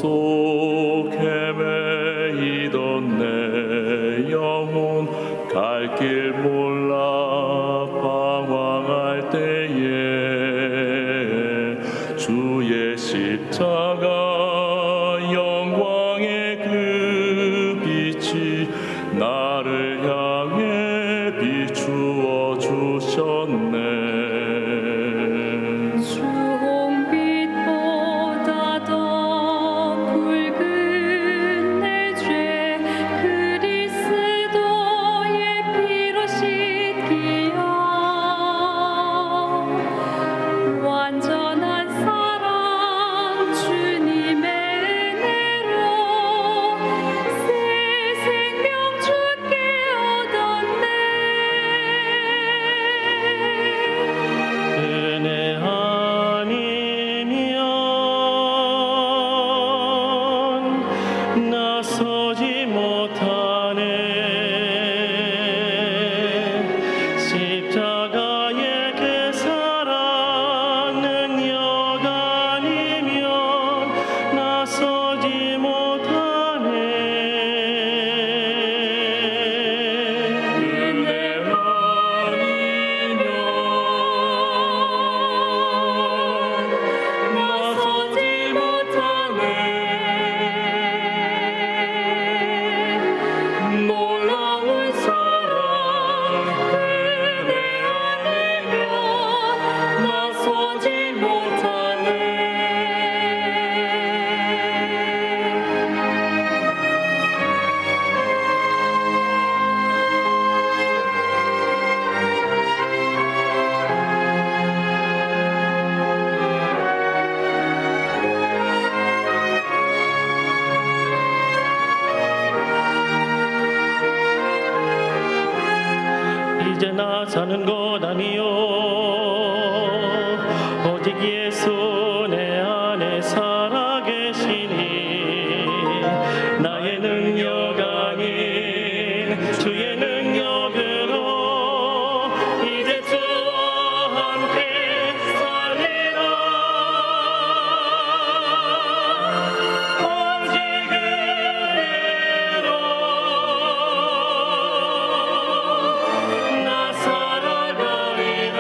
속 헤매이던 내 영혼 갈 길 몰라 방황할 때에 주의 십자가 영광의 그 빛이 나를 향해 비추어 주셨네. 나서지 못하네. 십자가의 그 사랑은 여간이면 나서지 못하네. 은혜 아니면 나서지 못하네. 놀라운 사랑 은혜 아니면 나서지 못하네. 이제 나 사는 것 아니요 오직 예수 내 안에 살아계시니 나의 능력 아닌 주의 능력으로 이제 주와 함께 살리라. 오직 은혜로 나 살아가리라.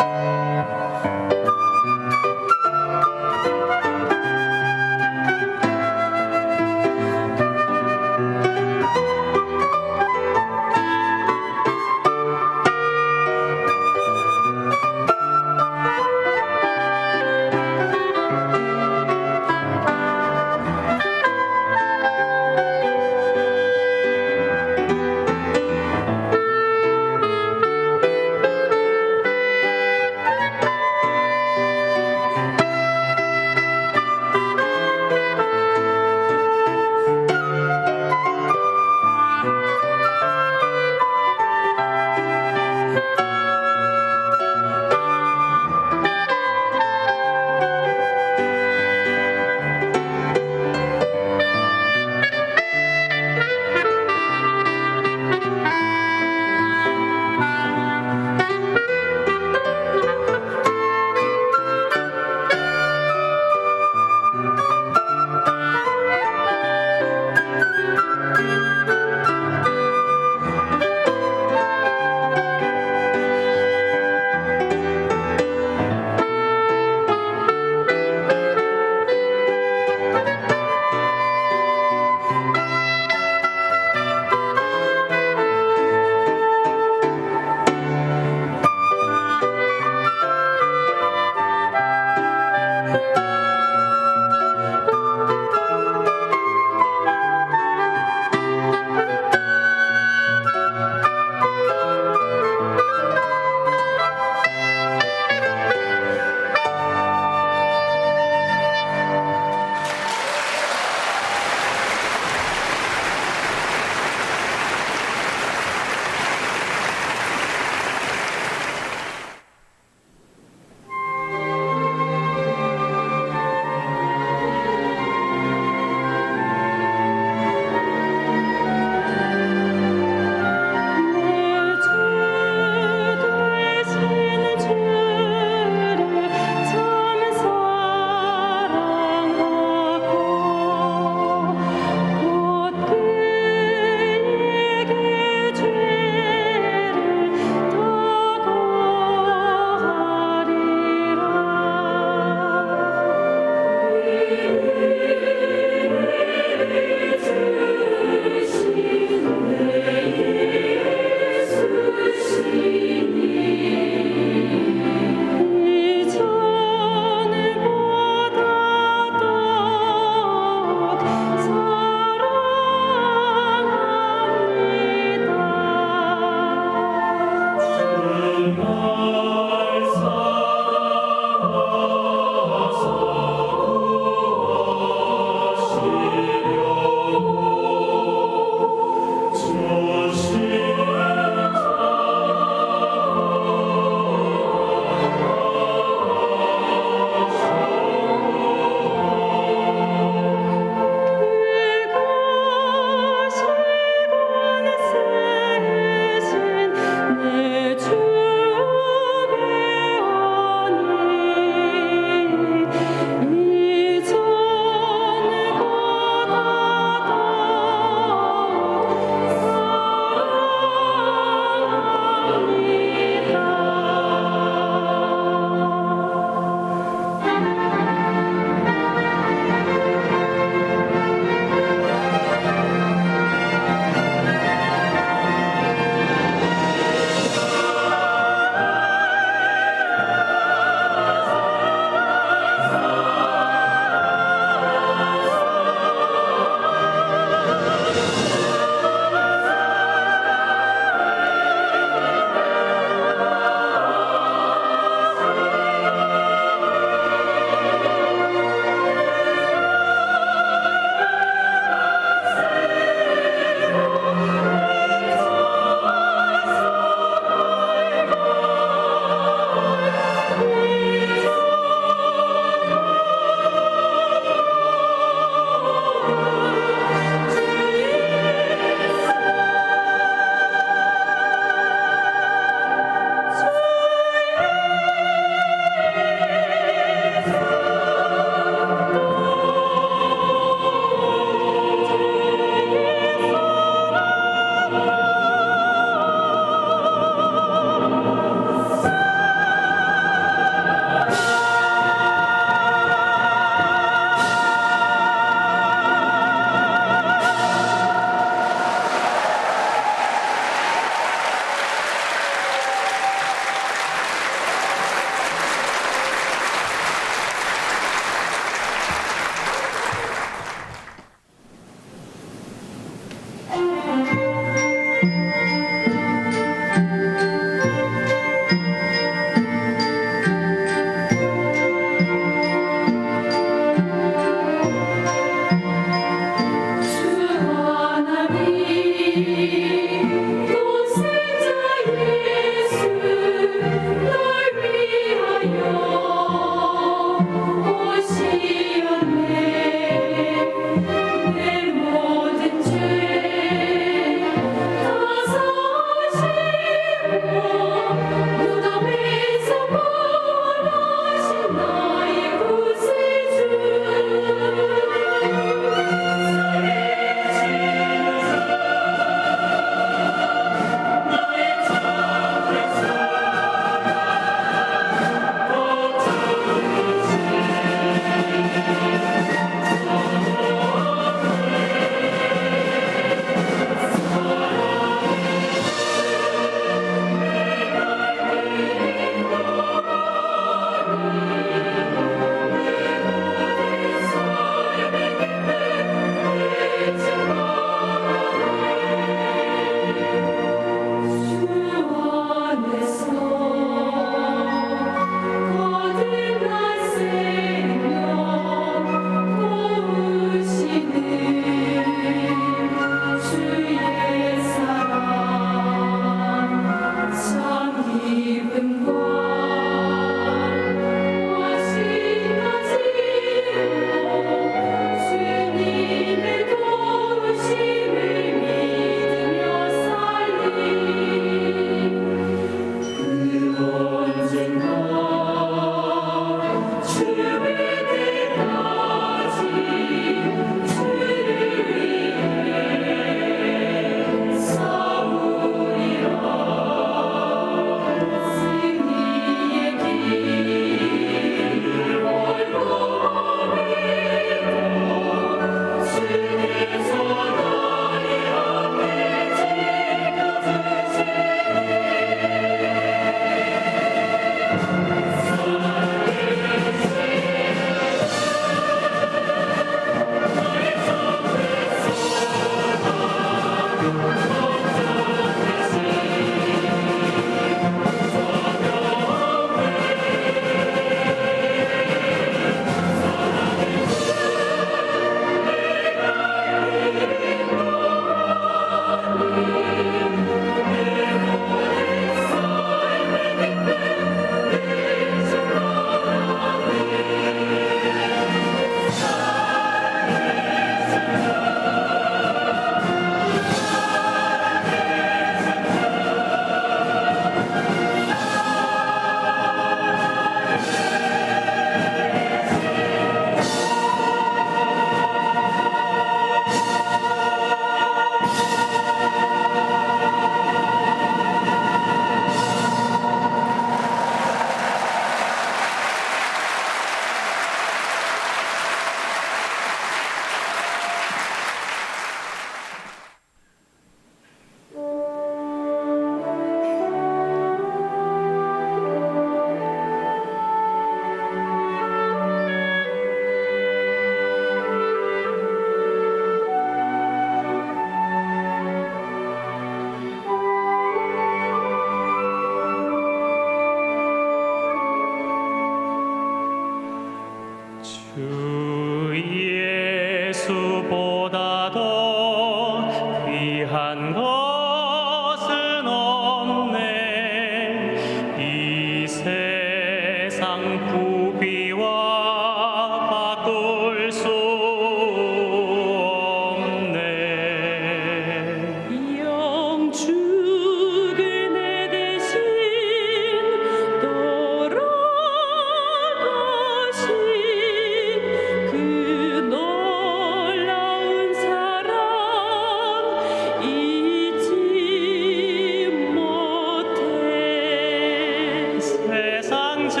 세상 죄가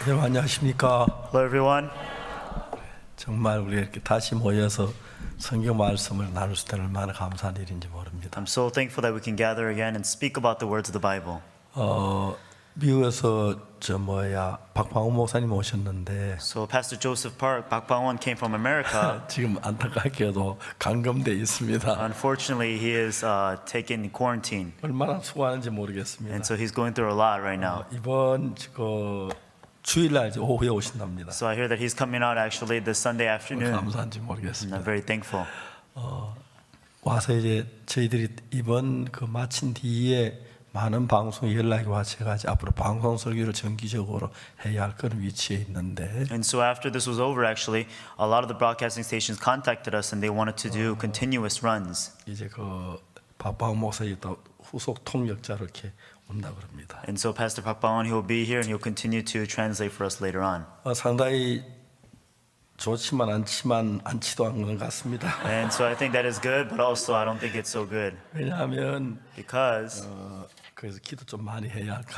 여러분 안녕하십니까? Hello, everyone. 정말 우리가 이렇게 다시 모여서 성경 말씀을 나눌 수 있다는 얼마나 감사한 일인지 모릅니다. I'm so thankful that we can gather again and speak about the words of the Bible. 미국에서 박광호 목사님 오셨는데 So Pastor Joseph Park, Pak Bangwon came from America. 지금 안타깝게도 감금돼 있습니다. Unfortunately, he is taken quarantine, 얼마나 수고하는지 모르겠습니다. and so he's going through a lot right now. 이번 주일날 이제 오후에 오신답니다. So I hear that he's coming out actually this Sunday afternoon. 감사한지 And 모르겠습니다. I'm very thankful. 와서 이제 저희들이 이번 마친 뒤에 많은 방송 연락이 와 제가 이제 앞으로 방송 설교를 정기적으로 해야 할 그런 위치에 있는데 And so after this was over, actually, a lot of the broadcasting stations contacted us, and they wanted to do continuous runs. 이제 박광호 목사님 또 후속 통역자로 이렇게 온다 그럽니다. And so Pastor Pak Bangwon, he will be here, and he'll continue to translate for us later on. 상당히 좋지만 않지도 않는 것 같습니다. And so I think that is good, but also I don't think it's so good 왜냐하면 because 그래서 기도 좀 많이 해야 할 것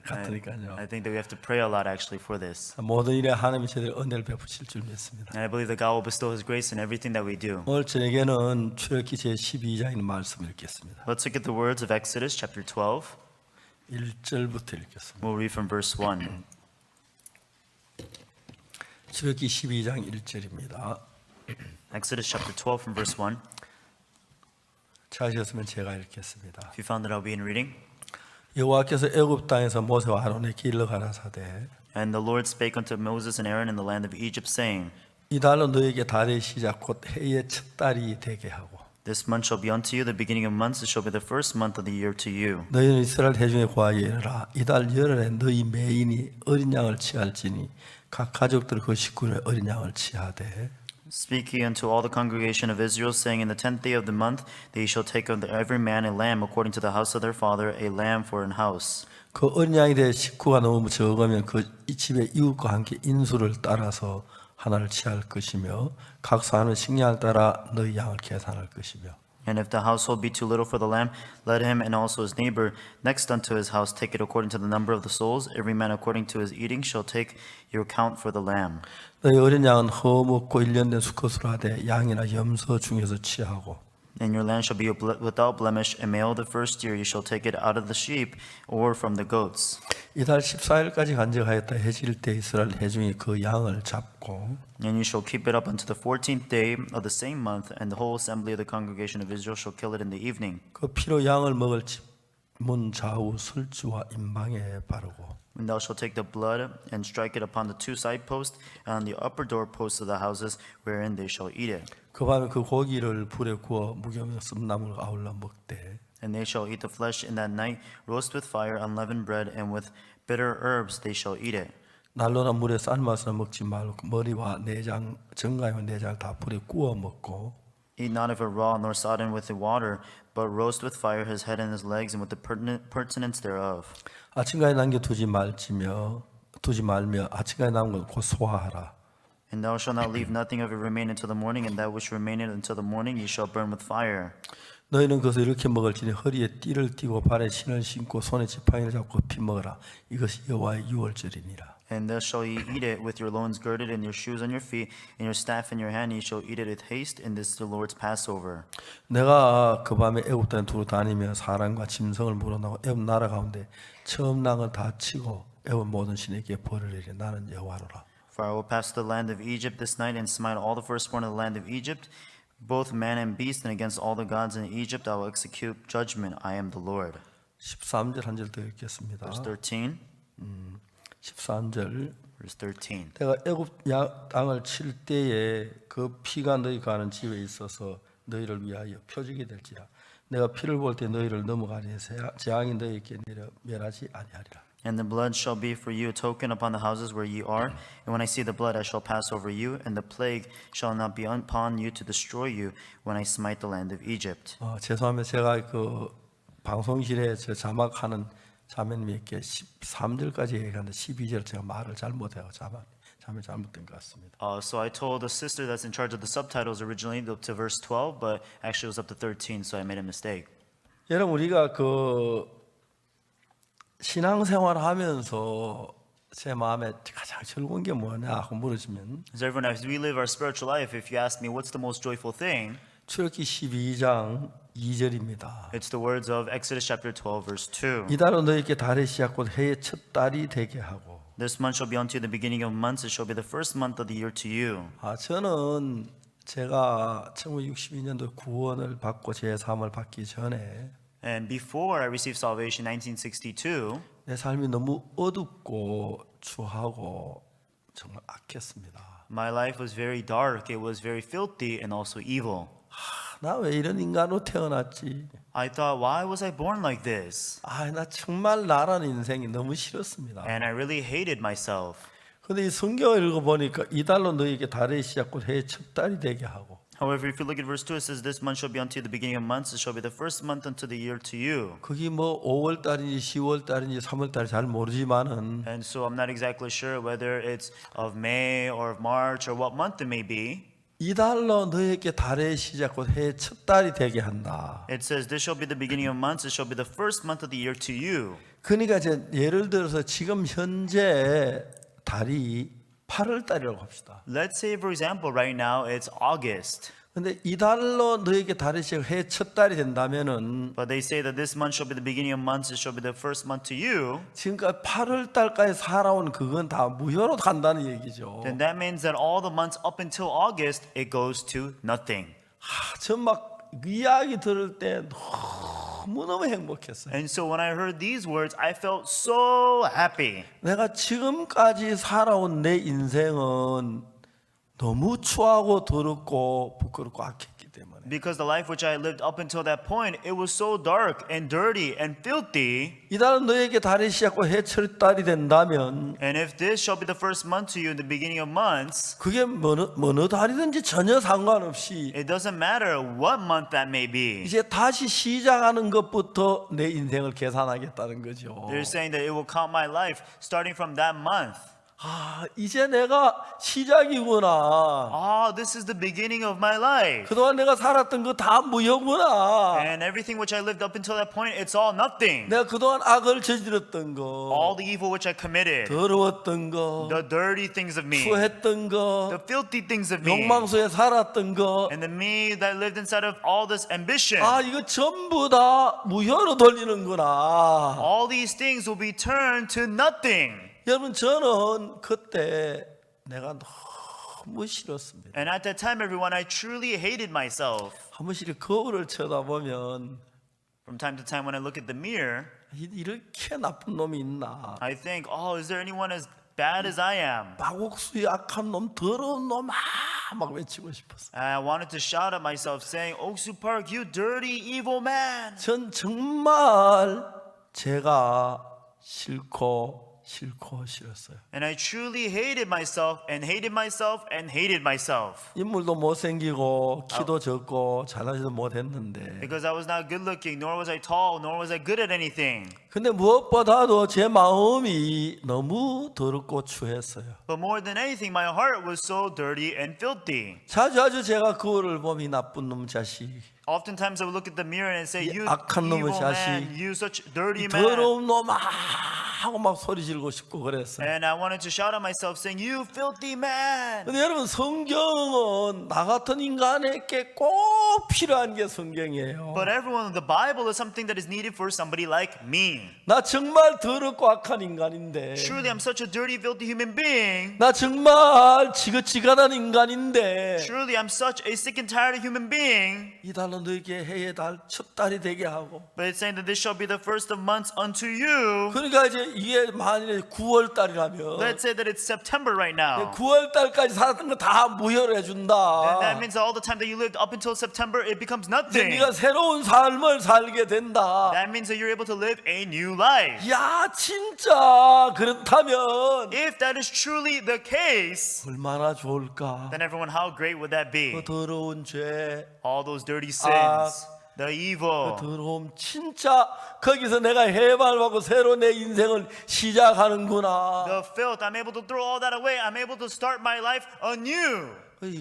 같으니까요. I think that we have to pray a lot actually for this. 모든 일에 하나님이 저희들 은혜를 베푸실 줄 믿습니다. And I believe that God will bestow His grace in everything that we do. 오늘 저녁에는 출애굽기 제12장의 말씀을 읽겠습니다. Let's look at the words of Exodus chapter 12. 1절부터 읽겠습니다. We'll read from verse 1. 출애굽기 12장 1절입니다. Exodus chapter 12 from verse 1. 찾으셨으면 제가 읽겠습니다. If you found it, I'll begin reading. 여호와께서 애굽 땅에서 모세와 아론에게 일러 가라사대 And the Lord spake unto Moses and Aaron in the land of Egypt, saying, 이달로 너에게 달의 시작 곧 해의 첫 달이 되게 하고 This month shall be unto you the beginning of months, it shall be the first month of the year to you. 너희는 이스라엘 회중에 구하여 이르라 이달 열흘에 너희 매인이 어린 양을 취할지니 각 가족들 그 식구를 어린 양을 취하되 Speak ye unto all the congregation of Israel, saying, In the 10th day of the month they shall take of every man a lamb according to the house of their father, a lamb for an house. 그 어린 양에 대해 식구가 너무 적으면 이 집의 이웃과 함께 인수를 따라서 하나를 취할 것이며 각 사람의 식량을 따라 너희 양을 계산할 것이며 And if the household be too little for the lamb, let him and also his neighbor next unto his house take it according to the number of the souls. Every man according to his eating shall take your count for the lamb. 너희 어린 양은 허먹고 1년 된 수컷으로 하되 양이나 염소 중에서 취하고 And your lamb shall be without blemish, a male the first year. You shall take it out of the sheep or from the goats. 이달 14일까지 간직하였다 해질 때 이스라엘 회중이 그 양을 잡고 And you shall keep it up unto the 14th day of the same month, and the whole assembly of the congregation of Israel shall kill it in the evening. 그 피로 양을 먹을 집 문 좌우 설주와 임방에 바르고 And thou shalt take the blood and strike it upon the two side posts and on the upper door posts of the houses wherein they shall eat it. 그 밤에 그 고기를 불에 구워 무교병 씀나물과 아울러 먹되 And they shall eat the flesh in that night, roast with fire, unleavened bread, and with bitter herbs they shall eat it. 난로나 물에 삶아서 먹지 말고 머리와 내장 정가와 내장을 다 불에 구워 먹고 Eat not of it raw, nor sodden with the water, but roast with fire his head and his legs, and with the pertinence thereof. 아침까지 남겨두지 말며 아침까지 남은 것 곧 소화하라. And thou shalt not leave nothing of it remain until the morning, and that which remaineth until the morning ye shall burn with fire. 너희는 그것을 이렇게 먹을지니 허리에 띠를 띠고 발에 신을 신고 손에 지팡이를 잡고 피 먹으라. 이것이 여호와의 유월절이니라. And thus shall ye eat it with your loins girded, and your shoes on your feet, and your staff in your hand. Ye shall eat it with haste, and this is the Lord's Passover. 내가 그 밤에 애굽 땅에 두루 다니며 사람과 짐승을 물어나고 애굽 나라 가운데 처음 난 걸 다 치고 애굽 모든 신에게 벌을 내리 나는 여호와로라. For I will pass the land of Egypt this night, and smite all the firstborn of the land of Egypt, both man and beast, and against all the gods in Egypt I will execute judgment. I am the Lord. 13절 한 절 더 읽겠습니다. Verse 13. 13절 Verse 13. 내가 애굽 땅을 칠 때에 그 피가 너희 가는 집에 있어서 너희를 위하여 표적이 될지라. 내가 피를 볼 때 너희를 넘어가니 재앙이 너희에게 내려 멸하지 아니하리라. And the blood shall be for you a token upon the houses where ye are. And when I see the blood, I shall pass over you, and the plague shall not be upon you to destroy you when I smite the land of Egypt. 죄송합니다. 제가 그 방송실에 저 자막하는 자매님께 13절까지 얘기하는데 12절 제가 말을 잘못해요. 자매 잘못된 것 같습니다. So I told the sister that's in charge of the subtitles originally up to verse 12, but actually it was up to 13, so I made a mistake. 여러분 우리가 그 신앙생활 하면서 제 마음에 가장 즐거운 게 뭐냐고 물으시면 As everyone, as we live our spiritual life, if you ask me what's the most joyful thing, 출애굽기 12장 2절입니다. it's the words of Exodus chapter 12, verse 2. 이달로 너희에게 달의 시작 곧 해의 첫 달이 되게 하고. This month shall be unto you the beginning of months. It shall be the first month of the year to you. 저는 제가 1962년도 구원을 받고 제 삶을 받기 전에 And before I received salvation in 1962, 내 삶이 너무 어둡고 추하고 정말 악했습니다. my life was very dark. It was very filthy and also evil. 나 왜 이런 인간으로 태어났지? I thought, why was I born like this? 나 정말 나라는 인생이 너무 싫었습니다. And I really hated myself. 근데 이 성경을 읽어보니까 이달로 너희에게 달의 시작 곧 해의 첫 달이 되게 하고 However, if you look at verse 2, it says, this month shall be unto you the beginning of months. It shall be the first month unto the year to you. 그게 뭐 5월 달인지 10월 달인지 3월 달인지 잘 모르지만은 And so I'm not exactly sure whether it's of May or of March or what month it may be. 이달로 너희에게 달의 시작 곧 해의 첫 달이 되게 한다. It says, this shall be the beginning of months. It shall be the first month of the year to you. 그러니까 이제 예를 들어서 지금 현재 달이 8월 달이라고 합시다. Let's say, for example, right now it's August. 근데 이달로 너희에게 달의 시작 해의 첫 달이 된다면은 But they say that this month shall be the beginning of months. It shall be the first month to you. 지금까지 8월 달까지 살아온 그건 다 무효로 간다는 얘기죠. Then that means that all the months up until August, it goes to nothing. 전 막 이야기 들을 때 너무너무 행복했어요. And so when I heard these words, I felt so happy. 내가 지금까지 살아온 내 인생은 너무 추하고 더럽고 부끄럽고 악했기 때문에 Because the life which I lived up until that point, it was so dark and dirty and filthy. 이달은 너에게 달이 시작과 해철 달이 된다면 And if this shall be the first month to you in the beginning of months, 그게 어느 달이든지 전혀 상관없이 it doesn't matter what month that may be. 이제 다시 시작하는 것부터 내 인생을 계산하겠다는 거죠. They're saying that it will count my life starting from that month. 이제 내가 시작이구나. This is the beginning of my life. 그동안 내가 살았던 거 다 무효구나. And everything which I lived up until that point, it's all nothing. 내가 그동안 악을 저질렀던 거, All the evil which I committed, 더러웠던 거, the dirty things of me, 추했던 거, the filthy things of me, 욕망 속에 살았던 거, and the me that lived inside of all this ambition. 이거 전부 다 무효로 돌리는구나. All these things will be turned to nothing. 여러분 저는 그때 내가 너무 싫었습니다. And at that time, everyone, I truly hated myself. 한 번씩 거울을 쳐다보면 From time to time, when I look at the mirror, 이렇게 나쁜 놈이 있나? I think, is there anyone as bad as I am? 마곡수의 악한 놈, 더러운 놈, 막 외치고 싶었어요. And I wanted to shout at myself, saying, Oksu Park, you dirty, evil man. 전 정말 제가 싫었어요. And I truly hated myself and hated myself and hated myself. 인물도 못생기고 키도 적고 잘나지도 못했는데 Because I was not good looking, nor was I tall, nor was I good at anything. 근데 무엇보다도 제 마음이 너무 더럽고 추했어요. But more than anything, my heart was so dirty and filthy. 자주 제가 거울을 보면 이 나쁜 놈 자식, Oftentimes I would look at the mirror and say, You 악한 놈의 evil 자식, man, you such dirty man. 더러운 놈 하고 막 소리 지르고 싶고 그랬어요. And I wanted to shout at myself, saying, You filthy man. 근데 여러분 성경은 나 같은 인간에게 꼭 필요한 게 성경이에요. But everyone, the Bible is something that is needed for somebody like me. 나 정말 더럽고 악한 인간인데 Truly, I'm such a dirty, filthy human being. 나 정말 지긋지긋한 인간인데 Truly, I'm such a sick and tired human being. 이 달로 너에게 해의 달 첫 달이 되게 하고 But it's saying that this shall be the first of months unto you. 그러니까 이제 이게 만일에 9월 달이라면 Let's say that it's September right now. 9월 달까지 살았던 거 다 무효로 해준다. And that means that all the time that you lived up until September, it becomes 이제 nothing. 네가 새로운 삶을 살게 된다. That means that you're able to live a new life. 야 진짜 그렇다면 If that is truly the case, 얼마나 좋을까. then everyone, how great would that be? 그 더러운 죄, All those dirty sins, the evil, 더러움 진짜 거기서 내가 해발하고 새로 내 인생을 시작하는구나. the filth. I'm able to throw all that away. I'm able to start my life anew.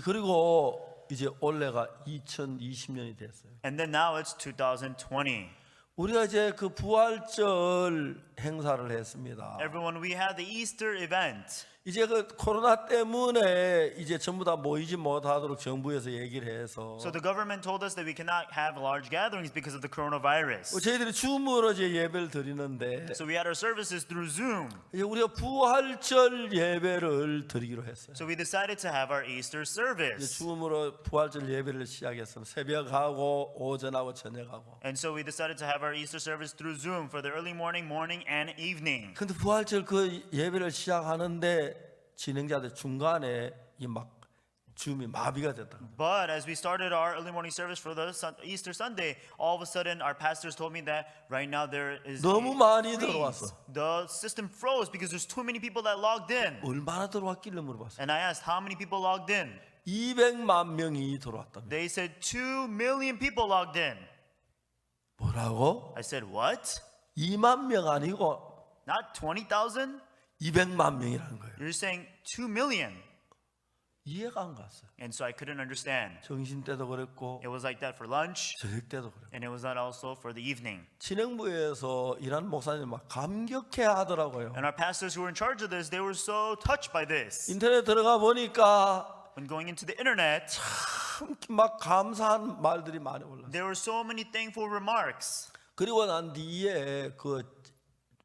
그리고 이제 올해가 2020년이 됐어요. And then now it's 2020. 우리가 이제 그 부활절 행사를 했습니다. Everyone, we had the Easter event. 이제 그 코로나 때문에 이제 전부 다 모이지 못하도록 정부에서 얘기를 해서 So the government told us that we cannot have large gatherings because of the coronavirus. 저희들이 줌으로 이제 예배를 드리는데 So we had our services through Zoom. 이제 우리가 부활절 예배를 드리기로 했어요. So we decided to have our Easter 이제 service. 줌으로 부활절 예배를 시작했어요. 새벽하고 오전하고 저녁하고. And so we decided to have our Easter service through Zoom for the early morning, morning, and evening. 근데 부활절 그 예배를 시작하는데 진행자들 중간에 이 막 줌이 마비가 됐다. But as we started our early morning service for the Easter Sunday, all of a sudden our pastors told me that right now there is 너무 a 많이 freeze. 들어왔어. The system froze because there's too many people that logged in. 얼마나 들어왔길래 물어봤어요. And I asked how many people logged in. 200만 명이 들어왔답니다. They said 2 million people logged in. 뭐라고? I said, what? 2만 명 아니고 Not 20,000? 200만 명이라는 거예요. You're saying 2 million. 이해가 안 갔어요. And so I couldn't understand. 점심 때도 그랬고 It was like that for lunch, 저녁 때도 그랬고 and it was that also for the evening. 진행부에서 일하는 목사님 막 감격해 하더라고요. And our pastors who were in charge of this, they were so touched by this. 인터넷 들어가 보니까 When going into the internet, 참 막 감사한 말들이 많이 올랐어요. there were so many thankful remarks. 그리고 난 뒤에 그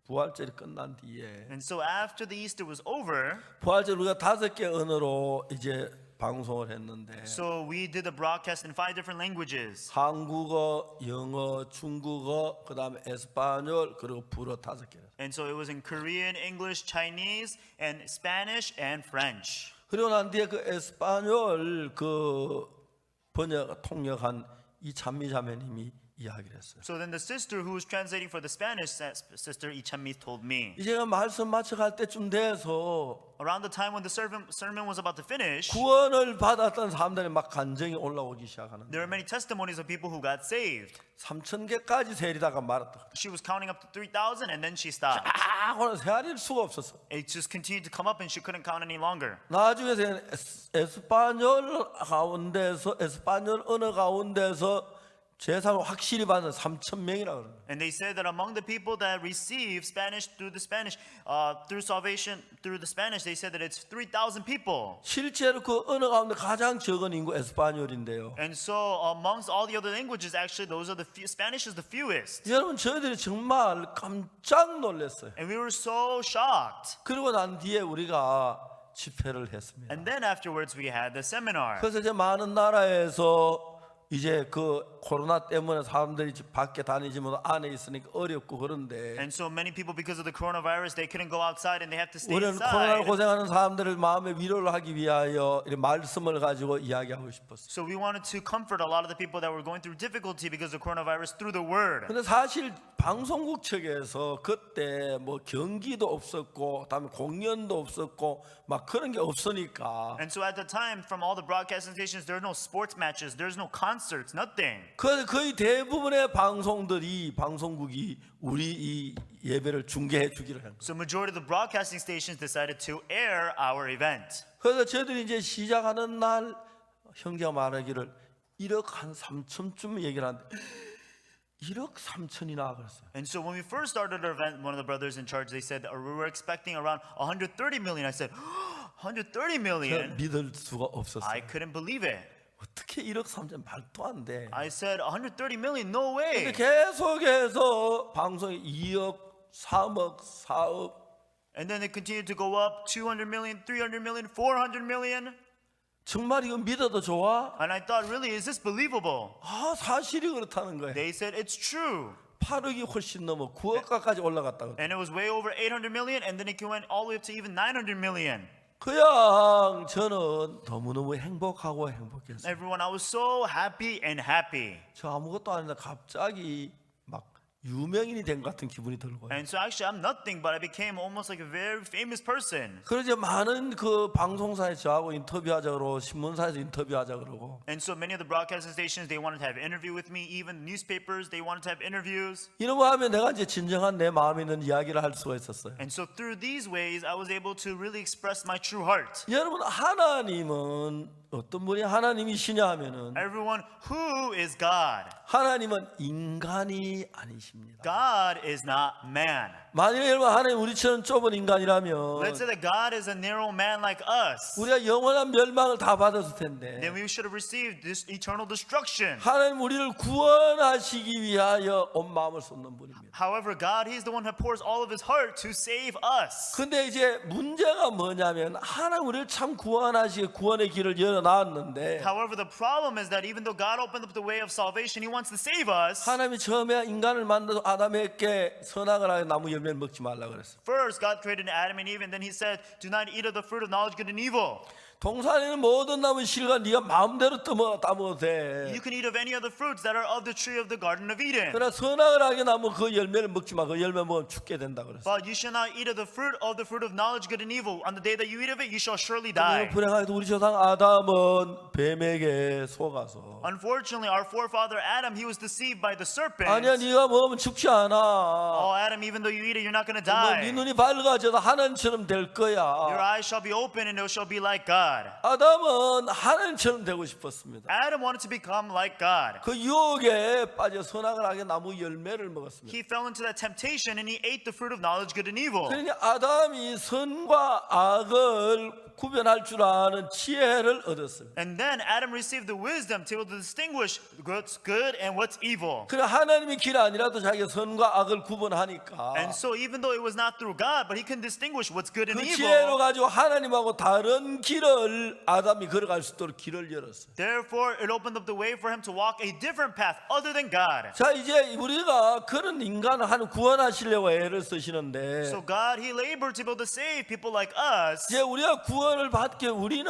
부활절이 끝난 뒤에 And so after the Easter was over, 부활절 우리가 5개 언어로 이제 방송을 했는데 so we did the broadcast in 5 different languages. 한국어, 영어, 중국어, 그다음에 에스파뇰 그리고 불어 5개. And so it was in Korean, English, Chinese, and Spanish, and French. 그리고 난 뒤에 그 에스파뇰 그 번역 통역한 이 찬미자매님이 이야기를 했어요. So then the sister who was translating for the Spanish sister, Ichanmi, told me. 이제가 말씀 마쳐갈 때쯤 돼서 Around the time when the sermon was about to finish, 구원을 받았던 사람들이 막 간증이 올라오기 시작하는데 there were many testimonies of people who got saved. 3,000개까지 세리다가 말았다. She was counting up to 3,000 and then she stopped. 아고는 세알일 수가 없었어. It just continued to come up and she couldn't count any longer. 나중에 에스파뇰 가운데서 에스파뇰 언어 가운데서 제사를 확실히 받는 3,000명이라고 그래요. And they said that among the people that receive Spanish through salvation through the Spanish, they said that it's 3,000 people. 실제로 그 언어 가운데 가장 적은 인구 에스파뇰인데요. And so amongst all the other languages, actually, those are Spanish is the fewest. 여러분 저희들이 정말 깜짝 놀랐어요. And we were so shocked. 그리고 난 뒤에 우리가 집회를 했습니다. And then afterwards, we had the seminar. 그래서 이제 많은 나라에서 이제 그 코로나 때문에 사람들이 밖에 다니지 못하고 안에 있으니까 어렵고 그런데 And so many people, because of the coronavirus, they couldn't go outside and they have to stay 우리는 코로나로 inside. 고생하는 사람들을 마음의 위로를 하기 위하여 이 말씀을 가지고 이야기하고 싶었어요. So we wanted to comfort a lot of the people that were going through difficulty because of coronavirus through the word. 근데 사실 방송국 측에서 그때 뭐 경기도 없었고 다음에 공연도 없었고 막 그런 게 없으니까 And so at the time, from all the broadcasting stations, there are no sports matches, there's no concerts, nothing. 거의 대부분의 방송국이 우리 이 예배를 중계해 주기로 한 거예요. So majority of the broadcasting stations decided to air our event. 그래서 저희들이 이제 시작하는 날 형제가 말하기를 1억 한 3천쯤 얘기를 하는데 1억 3천이나 그랬어요. And so when we first started our event, one of the brothers in charge, they said we were expecting around 130 million. I said, 130 million? 믿을 수가 없었어요. I couldn't believe it. 어떻게 1억 3천 말도 안 돼. I said, 130 million? No 근데 way. 계속해서 방송이 2억, 3억, 4억 And then it continued to go up, 200 million, 300 million, 400 million. 정말 이거 믿어도 좋아? And I thought, really, is this believable? 아 사실이 그렇다는 거예요. They said, it's true. 8억이 훨씬 넘어 9억까지 올라갔다고. And it was way over 800 million, and then it went all the way up to even 900 million. 그냥 저는 너무너무 행복하고 행복했어요. Everyone, I was so happy and happy. 저 아무것도 아닌데 갑자기 막 유명인이 된 것 같은 기분이 들고요. And so actually, I'm nothing, but I became almost like a very famous person. 그래서 많은 그 방송사에 저하고 인터뷰하자 그러고 신문사에서 인터뷰하자 그러고 And so many of the broadcasting stations, they wanted to have an interview with me. Even newspapers, they wanted to have interviews. 이런 거 하면 내가 이제 진정한 내 마음에 있는 이야기를 할 수가 있었어요. And so through these ways, I was able to really express my true heart. 여러분 하나님은 어떤 분이 하나님이시냐 하면은 Everyone, who is God? 하나님은 인간이 아니십니다. God is not man. 만일에 여러분 하나님 우리처럼 좁은 인간이라면 Let's say that God is a narrow man like us. 우리가 영원한 멸망을 다 받았을 텐데 Then we should have received this eternal destruction. 하나님 우리를 구원하시기 위하여 온 마음을 쏟는 분입니다. However, God, He's the one who pours all of His heart to save us. 근데 이제 문제가 뭐냐면 하나님 우리를 참 구원하시기 구원의 길을 열어놨는데 However, the problem is that even though God opened up the way of salvation, He wants to save us. 하나님이 처음에 인간을 만들어 아담에게 선악을 하여 나무 열매를 먹지 말라 그랬어요. First, God created Adam and Eve, and then He said, "Do not eat of the fruit of knowledge, good and evil." 동산에는 모든 나무 실과 네가 마음대로 따먹어도 돼. You can eat of any of the fruits that are of the tree of the Garden of Eden, 그러나 선악을 하게 나무 그 열매를 먹지 마. 그 열매 먹으면 죽게 된다 그랬어요. but you shall not eat of the fruit of knowledge, good and evil. On the day that you eat of it, you shall surely die. 불행하게도 우리 조상 아담은 뱀에게 속아서 Unfortunately, our forefather Adam, he was deceived by the serpent. 아니야 네가 먹으면 죽지 않아. Oh, Adam, even though you eat it, you're not going to die. 네 눈이 밝아져도 하나님처럼 될 거야. Your eyes shall be open and it shall be like God. 아담은 하나님처럼 되고 싶었습니다. Adam wanted to become like God. 그 유혹에 빠져 선악을 하게 나무 열매를 먹었습니다. He fell into that temptation and he ate the fruit of knowledge, good and evil. 그러니 아담이 선과 악을 구별할 줄 아는 지혜를 얻었습니다. And then Adam received the wisdom to be able to distinguish what's good and what's evil. 그래 하나님의 길 아니라도 자기가 선과 악을 구분하니까 And so even though it was not through God, but he can distinguish what's good and 그 evil. 지혜로 가지고 하나님하고 다른 길을 아담이 걸어갈 수 있도록 길을 열었어요. Therefore, it opened up the way for him to walk a different path other than God. 자 이제 우리가 그런 인간을 하나님 구원하시려고 애를 쓰시는데 So God, he labored to be able to save people like us. 이제 우리가 구원을 받게 우리는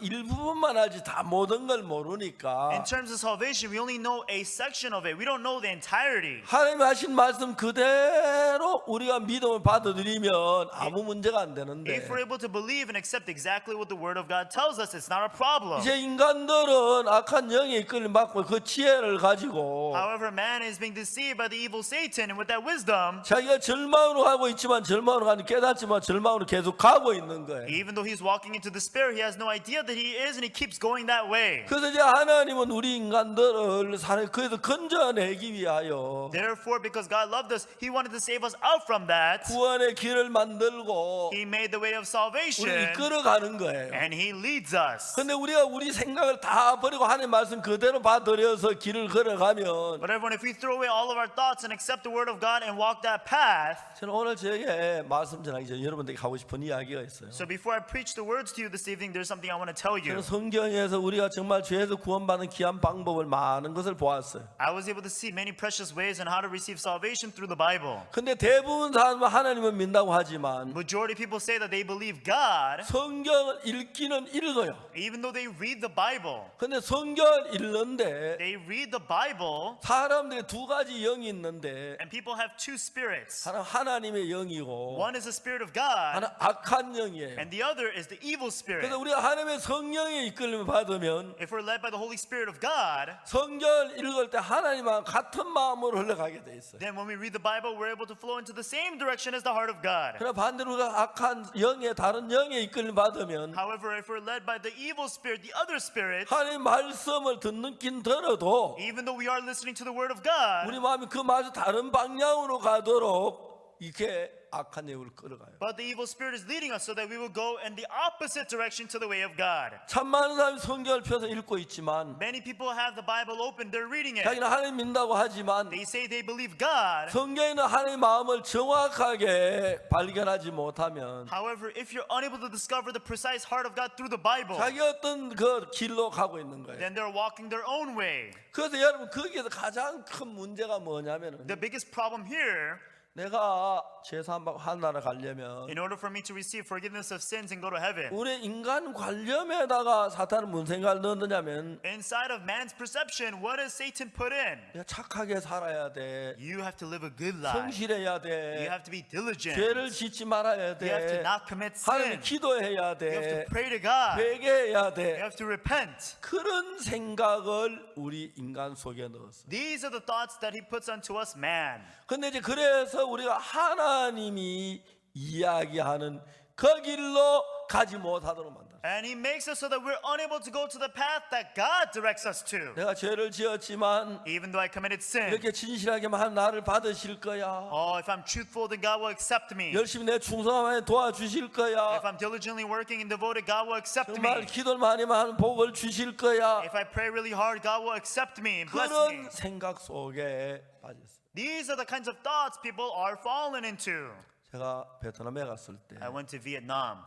일부분만 알지 다 모든 걸 모르니까 In terms of salvation, we only know a section of it. We don't know the entirety. 하나님이 하신 말씀 그대로 우리가 믿음을 받아들이면 아무 문제가 안 되는데 If we're able to believe and accept exactly what the Word of God tells us, it's not a problem. 이제 인간들은 악한 영에 이끌림 받고 그 지혜를 가지고 However, man is being deceived by the evil Satan, and with that wisdom, 자기가 절망으로 가고 있지만 절망으로 가는 깨닫지만 절망으로 계속 가고 있는 거예요. even though he's walking into the Spirit, he has no idea that he is, and he keeps going that way. 그래서 이제 하나님은 우리 인간들을 그에서 건져내기 위하여 Therefore, because God loved us, he wanted to save us out from that. 구원의 길을 만들고 He made the way of 우리 salvation, 이끌어가는 거예요. and he leads us. 근데 우리가 우리 생각을 다 버리고 하나님 말씀 그대로 받아들여서 길을 걸어가면 But everyone, if we throw away all of our thoughts and accept the Word of God and walk that path, 저는 오늘 저에게 말씀 전하기 전에 여러분들에게 하고 싶은 이야기가 있어요. so before I preach the words to you this evening, there's something I want to tell you. 저는 성경에서 우리가 정말 죄에서 구원받는 귀한 방법을 많은 것을 보았어요. I was able to see many precious ways on how to receive salvation through the Bible. 근데 대부분 사람은 하나님을 믿는다고 하지만 Majority of people say that they believe God, 성경을 읽기는 읽어요. even though they read the Bible. 근데 성경을 읽는데 They read the Bible, 사람들이 두 가지 영이 있는데 and people have two spirits. 하나 하나님의 영이고 One is the Spirit of God, 하나 악한 영이에요. and the other is the evil spirit. 그래서 우리가 하나님의 성령의 이끌림을 받으면 If we're led by the Holy Spirit of God, 성경을 읽을 때 하나님과 같은 마음으로 흘러가게 돼 있어요. then when we read the Bible, we're able to flow into the same direction as the heart of God. 그러나 반대로 우리가 악한 영의 다른 영의 이끌림 받으면 However, if we're led by the evil spirit, the other spirit, 하나님 말씀을 듣는 긴 들어도 even though we are listening to the Word of God, 우리 마음이 그 말씀 다른 방향으로 가도록 이렇게 악한 영을 끌어가요. but the evil spirit is leading us so that we will go in the opposite direction to the way of God. 참 많은 사람이 성경을 펴서 읽고 있지만 Many people have the Bible open, they're reading it. 자기는 하나님 믿는다고 하지만 They say they believe God. 성경에는 하나님의 마음을 정확하게 발견하지 못하면 However, if you're unable to discover the precise heart of God through the Bible, 자기가 어떤 그 길로 가고 있는 거예요. then they're walking their own way. 그래서 여러분 거기에서 가장 큰 문제가 뭐냐면은 The biggest problem here, 내가 제사함 하나를 가려면 in order for me to receive forgiveness of sins and go to heaven, 우리 인간 관념에다가 사탄은 무슨 생각을 넣느냐면 inside of man's perception, what does Satan put in? 내가 착하게 살아야 돼, You have to live a good life. 성실해야 You 돼, have to be diligent. 죄를 짓지 말아야 You have to 돼, not commit 하나님 sin. 기도해야 You have to 돼, pray to God. 회개해야 You 돼. have to repent. 그런 생각을 우리 인간 속에 넣었어. These are the thoughts that he puts unto us, man. 근데 이제 그래서 우리가 하나님이 이야기하는 그 길로 가지 못하도록 만들었어. And he makes us so that we're unable to go to the path that God directs us to. 내가 죄를 지었지만 Even though I committed sin. 이렇게 진실하게 만 나를 받으실 거야. Oh, if I'm truthful, then God will accept me. 열심히 내 충성함에 도와주실 거야. If I'm diligently working and devoted, God will accept 정말 me. 기도를 많이 하면 복을 주실 거야. If I pray really hard, God will accept me and bless 그런 me. 생각 속에 빠졌어요. These are the kinds of thoughts people are fallen into. 제가 베트남에 갔을 때 I went to Vietnam.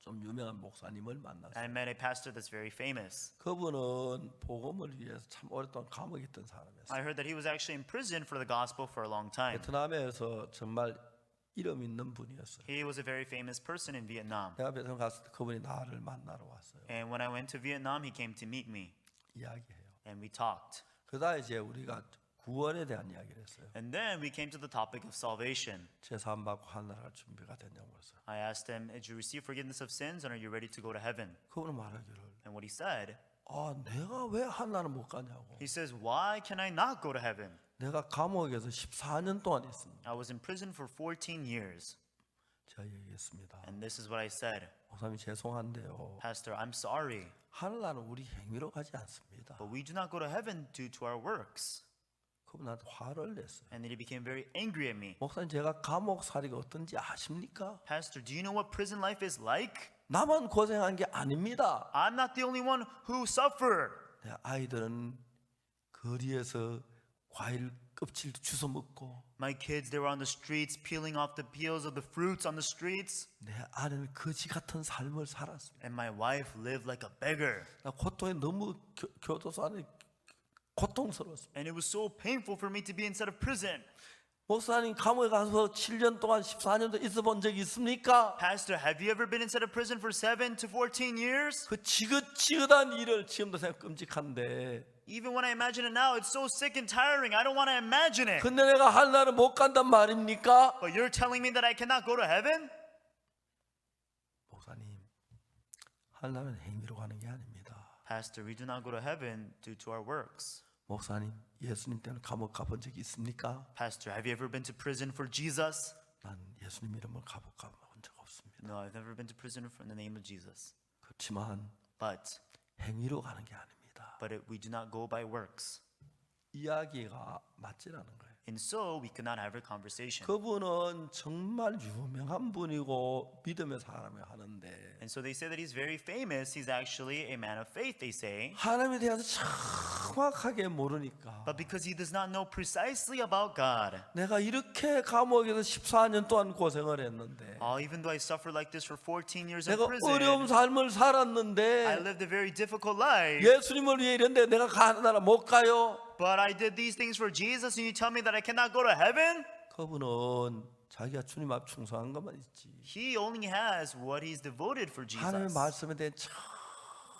좀 유명한 목사님을 만났어요. I met a pastor that's very famous. 그분은 복음을 위해서 참 오랫동안 감옥에 있던 사람이었어요. I heard that he was actually in prison for the gospel for a long time. 베트남에서 정말 이름 있는 분이었어요. He was a very famous person in Vietnam. 내가 베트남 갔을 때 그분이 나를 만나러 왔어요. And when I went to Vietnam, he came to meet me. 이야기해요. And we talked. 그다음에 이제 우리가 구원에 대한 이야기를 했어요. And then we came to the topic of salvation. 제사함 받고 하늘날 준비가 됐냐고 그랬어요. I asked him, did you receive forgiveness of sins and are you ready to go to heaven? 그분은 말하기를 And what he said, 내가 왜 하늘을 못 가냐고. he says, why can I not go to heaven? 내가 감옥에서 14년 동안 있습니다. I was in prison for 14 years. 제가 얘기했습니다. And this is what I said. 목사님 죄송한데요. Pastor, I'm sorry, 하늘나라는 우리 행위로 가지 않습니다. but we do not go to heaven due to our works. 그분한테 화를 냈어요. And then he became very angry at me. 목사님 제가 감옥 살이가 어떤지 아십니까? Pastor, do you know what prison life is like? 나만 고생한 게 아닙니다. I'm not the only one who suffered. 내 아이들은 거리에서 과일 껍질 주워 먹고 My kids, they were on the streets peeling off the peels of the fruits on the streets. 내 아내는 거지 같은 삶을 살았습니다. And my wife lived like a beggar. 나 고통에 너무 교도소 안에 고통스러웠습니다. And it was so painful for me to be inside of prison. 목사님 감옥에 가서 7년 동안 14년도 있어 본 적이 있습니까? Pastor, have you ever been inside of prison for 7 to 14 years? 그 지긋지긋한 일을 지금도 생각 끔찍한데 Even when I imagine it now, it's so sick and tiring. I don't want to imagine it. 근데 내가 하늘나라를 못 간단 말입니까? But you're telling me that I cannot go to heaven? 목사님 하늘나라는 행위로 가는 게 아닙니다. Pastor, we do not go to heaven due to our works. 목사님 예수님 때문에 감옥 가본 적이 있습니까? Pastor, have you ever been to prison for Jesus? 난 예수님 이름을 감옥 가본 적 없습니다. No, I've never been to prison for the name of Jesus. 그렇지만 But 행위로 가는 게 아닙니다. we do not go by works. 이야기가 맞질 않은 거예요. And so we could not have a conversation. 그분은 정말 유명한 분이고 믿음의 사람이 하는데 And so they say that he's very famous. He's actually a man of faith, they say. 하나님에 대해서 정확하게 모르니까 But because he does not know precisely about God. 내가 이렇게 감옥에서 14년 동안 고생을 했는데 Even though I suffered like this for 14 years in 내가 어려운 prison, 삶을 I 살았는데 lived a very difficult life. 예수님을 위해 이런데 내가 가는 나라 못 가요? But I did these things for Jesus and you tell me that I cannot go to heaven? 그분은 자기가 주님 앞 충성한 것만 있지 He only has what he's devoted for 하나님의 Jesus. 말씀에 대해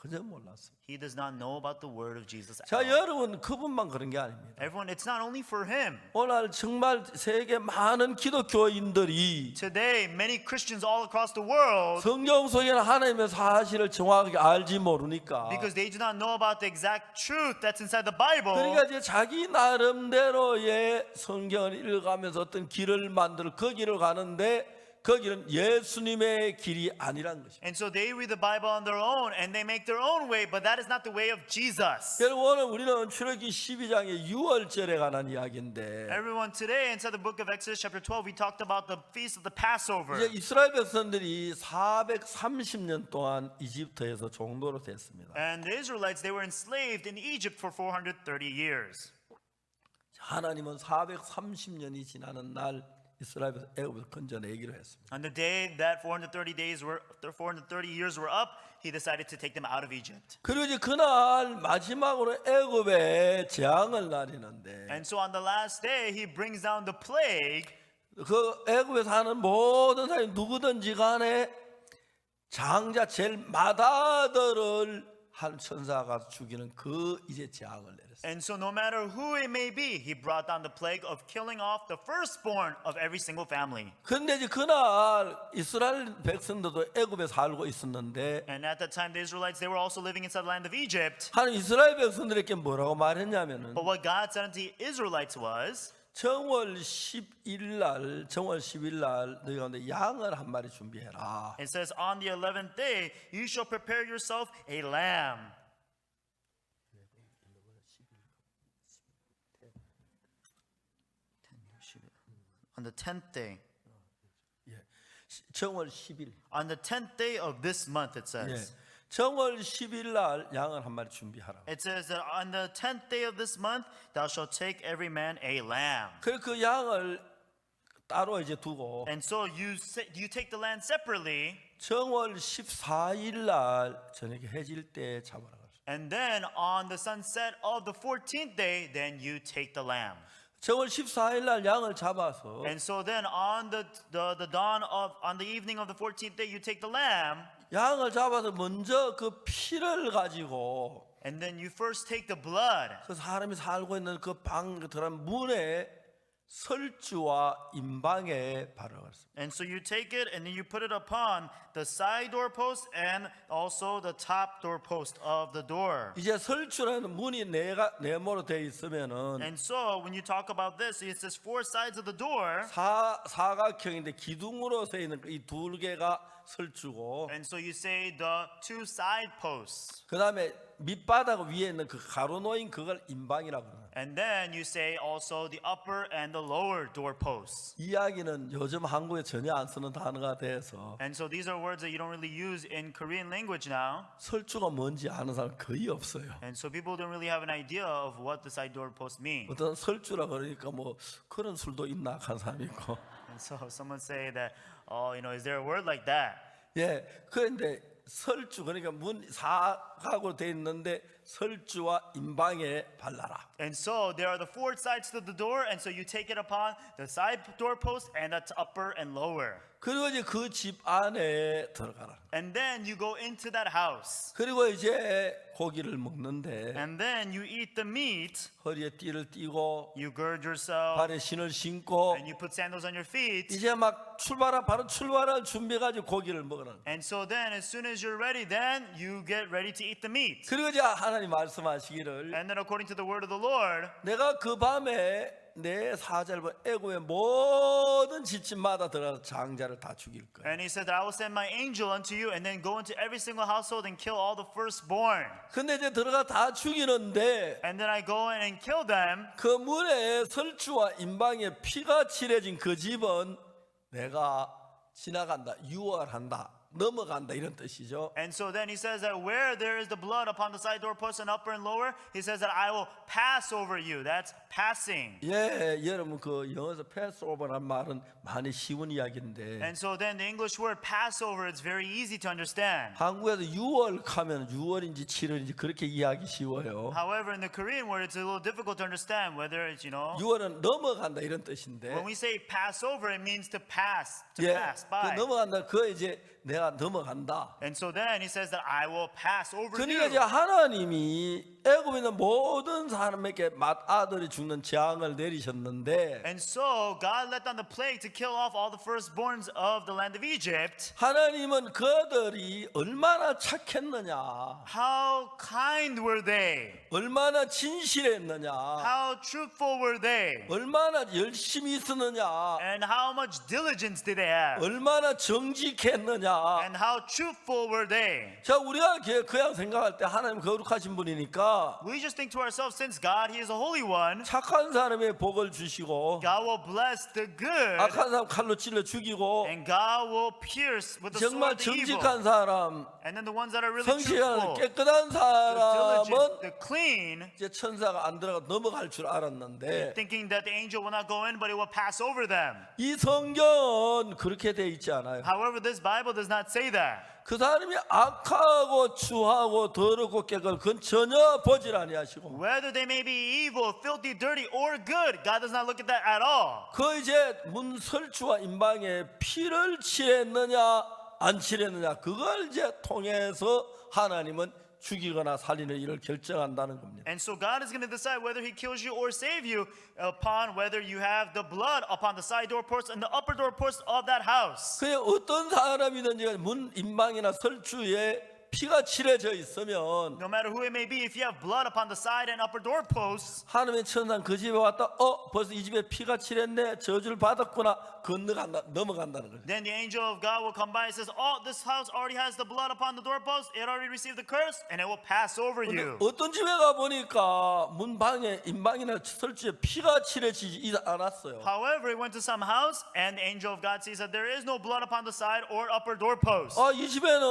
전혀 몰랐어요. He does not know about the word of Jesus at 자, all. 여러분 그분만 그런 게 아닙니다. Everyone, it's not only for him. 오늘 정말 세계 많은 기독교인들이 Today, many Christians all across the world, 성경 속에는 하나님의 사실을 정확하게 알지 모르니까 because they do not know about the exact truth that's inside the Bible, 그러니까 이제 자기 나름대로의 성경을 읽어가면서 어떤 길을 만들어 그 길을 가는데 그 길은 예수님의 길이 아니란 것입니다. and so they read the Bible on their own and they make their own way, but that is not the way of Jesus. 여러분 오늘 우리는 출애굽기 12장의 유월절에 관한 이야기인데 Everyone, today inside the book of Exodus chapter 12, we talked about the feast of the Passover. 이제 이스라엘 백성들이 430년 동안 이집트에서 종도로 됐습니다. And the Israelites, they were enslaved in Egypt for 430 years. 하나님은 430년이 지나는 날 이스라엘에서 애굽에서 건져내기로 했습니다. On the day that 430 years were up, he decided to take them out of Egypt. 그리고 이제 그날 마지막으로 애굽에 재앙을 날리는데 And so on the last day, he brings down the plague. 그 애굽에 사는 모든 사람이 누구든지 간에 장자 제일 맏아들을 한 천사가 죽이는 그 이제 재앙을 내렸어요. And so no matter who it may be, he brought down the plague of killing off the firstborn of every single family. 그런데 이제 그날 이스라엘 백성들도 애굽에 살고 있었는데 And at that time, the Israelites, they were also living inside the land of Egypt. 하나님 이스라엘 백성들에게 뭐라고 말했냐면은 But what God said unto the Israelites was, 정월 10일 날 너희 가운데 양을 한 마리 준비해라. It says, on the 11th day, you shall prepare yourself a lamb. On the 10th day. 예. 정월 10일. On the 10th day of this month, it 예. says. 정월 10일 날 양을 한 마리 준비하라. It says that on the 10th day of this month, thou shalt take every man a lamb. 그래서 그 양을 따로 이제 두고 And so you take the lamb separately, 정월 14일 날 저녁에 해질 때 잡아라. and then on the sunset of the 14th day, then you take the lamb. 정월 14일 날 양을 잡아서 And so then on the dawn of on the evening of the 14th day, you take the lamb, 양을 잡아서 먼저 그 피를 가지고 and then you first take the blood. 그 사람이 살고 있는 그 방 들어간 문에 설주와 임방에 바르었습니다. And so you take it and then you put it upon the side doorpost and also the top doorpost of the door. 이제 설주라는 문이 네모로 되어 있으면은 And so when you talk about this, it says four sides of the door. 사각형인데 기둥으로 서 있는 이 두 개가 설주고 And so you say the two side posts. 그 다음에 밑바닥 위에 있는 그 가로 놓인 그걸 임방이라고 그래요. And then you say also the upper and the lower doorposts. 이야기는 요즘 한국에 전혀 안 쓰는 단어가 돼서 And so these are words that you don't really use in Korean language now. 설주가 뭔지 아는 사람 거의 없어요. And so people don't really have an idea of what the side doorposts mean. 어떤 설주라 그러니까 뭐 그런 술도 있나 한 사람이 있고 And so someone say that, oh, is there a word like that? 예, 그런데 설주 그러니까 문 사각으로 돼 있는데 설주와 임방에 발라라. And so there are the four sides to the door, and so you take it upon the side doorpost and the upper and lower. 그리고 이제 그 집 안에 들어가라. And then you go into that house. 그리고 이제 고기를 먹는데 And then you eat the meat, 허리에 띠를 띠고 you gird yourself, 발에 신을 신고 and you put sandals on your feet. 이제 막 바로 출발할 준비해가지고 고기를 먹으라. And so then as soon as you're ready, then you get ready to eat the meat. 그리고 이제 하나님 말씀하시기를 And then according to the word of the Lord, 내가 그 밤에 내 사절본 애굽의 모든 지침마다 들어가서 장자를 다 죽일 거야. and he said that I will send my angel unto you and then go into every single household and kill all the firstborn. 근데 이제 들어가 다 죽이는데 And then I go in and kill them. 그 문에 설주와 임방에 피가 칠해진 그 집은 내가 지나간다, 유월한다, 넘어간다 이런 뜻이죠. And so then he says that where there is the blood upon the side doorpost and upper and lower, he says that I will pass over you. That's passing. 예, 여러분 그 영어에서 패스오버란 말은 많이 쉬운 이야기인데 And so then the English word Passover, it's very easy to understand. 한국에서 유월하면 6월인지 7월인지 그렇게 이해하기 쉬워요. However, in the Korean word, it's a little difficult to understand whether it's, 6월은 넘어간다 이런 뜻인데 when we say Passover, it means to pass 예, by. 그 넘어간다 그 이제 내가 넘어간다. And so then he says that I will pass over 그러니까 이제 you. 하나님이 애굽에 있는 모든 사람에게 맏아들이 죽는 재앙을 내리셨는데 And so God let down the plague to kill off all the firstborns of the land of Egypt. 하나님은 그들이 얼마나 착했느냐, How kind were they? 얼마나 진실했느냐, How truthful were they? 얼마나 열심히 있었느냐, And how much diligence did they have? 얼마나 정직했느냐. And how truthful were they? 자, 우리가 그냥 생각할 때 하나님 거룩하신 분이니까 We just think to ourselves, since God, He is a holy one, 착한 사람의 복을 주시고 God will bless the good, 악한 사람 칼로 찔러 죽이고 and God will pierce with the 정말 sword the evil. 정직한 사람, And then the ones that are really 성실한 truthful, 깨끗한 the 사람은 diligent, the clean, 이제 천사가 안 들어가 넘어갈 줄 알았는데 thinking that the angel will not go in, but it will pass over them. 이 성경은 그렇게 돼 있지 않아요. However, this Bible does not say that. 그 사람이 악하고 추하고 더럽고 깨끗 그건 전혀 보질 아니하시고 Whether they may be evil, filthy, dirty, or good, God does not look at that at all. 그 이제 문설주와 임방에 피를 칠했느냐 안 칠했느냐 그걸 이제 통해서 하나님은 죽이거나 살리는 일을 결정한다는 겁니다. And so God is going to decide whether He kills you or save you upon whether you have the blood upon the side doorpost and the upper doorpost of that house. 그냥 어떤 사람이든지 문 임방이나 설주에 피가 칠해져 있으면 no matter who it may be, if you have blood upon the side and upper doorposts, 하나님의 천사는 그 집에 왔다 벌써 이 집에 피가 칠했네 저주를 받았구나 넘어간다는 거예요. then the angel of God will come by and says, oh, this house already has the blood upon the doorpost, it already received the curse, and it will pass over you. 어떤 집에 가 보니까 문방에 인방이나 설주에 피가 칠해지지 않았어요. However, he went to some house, and the angel of God sees that there is no blood upon the side or upper doorpost. 이 집에는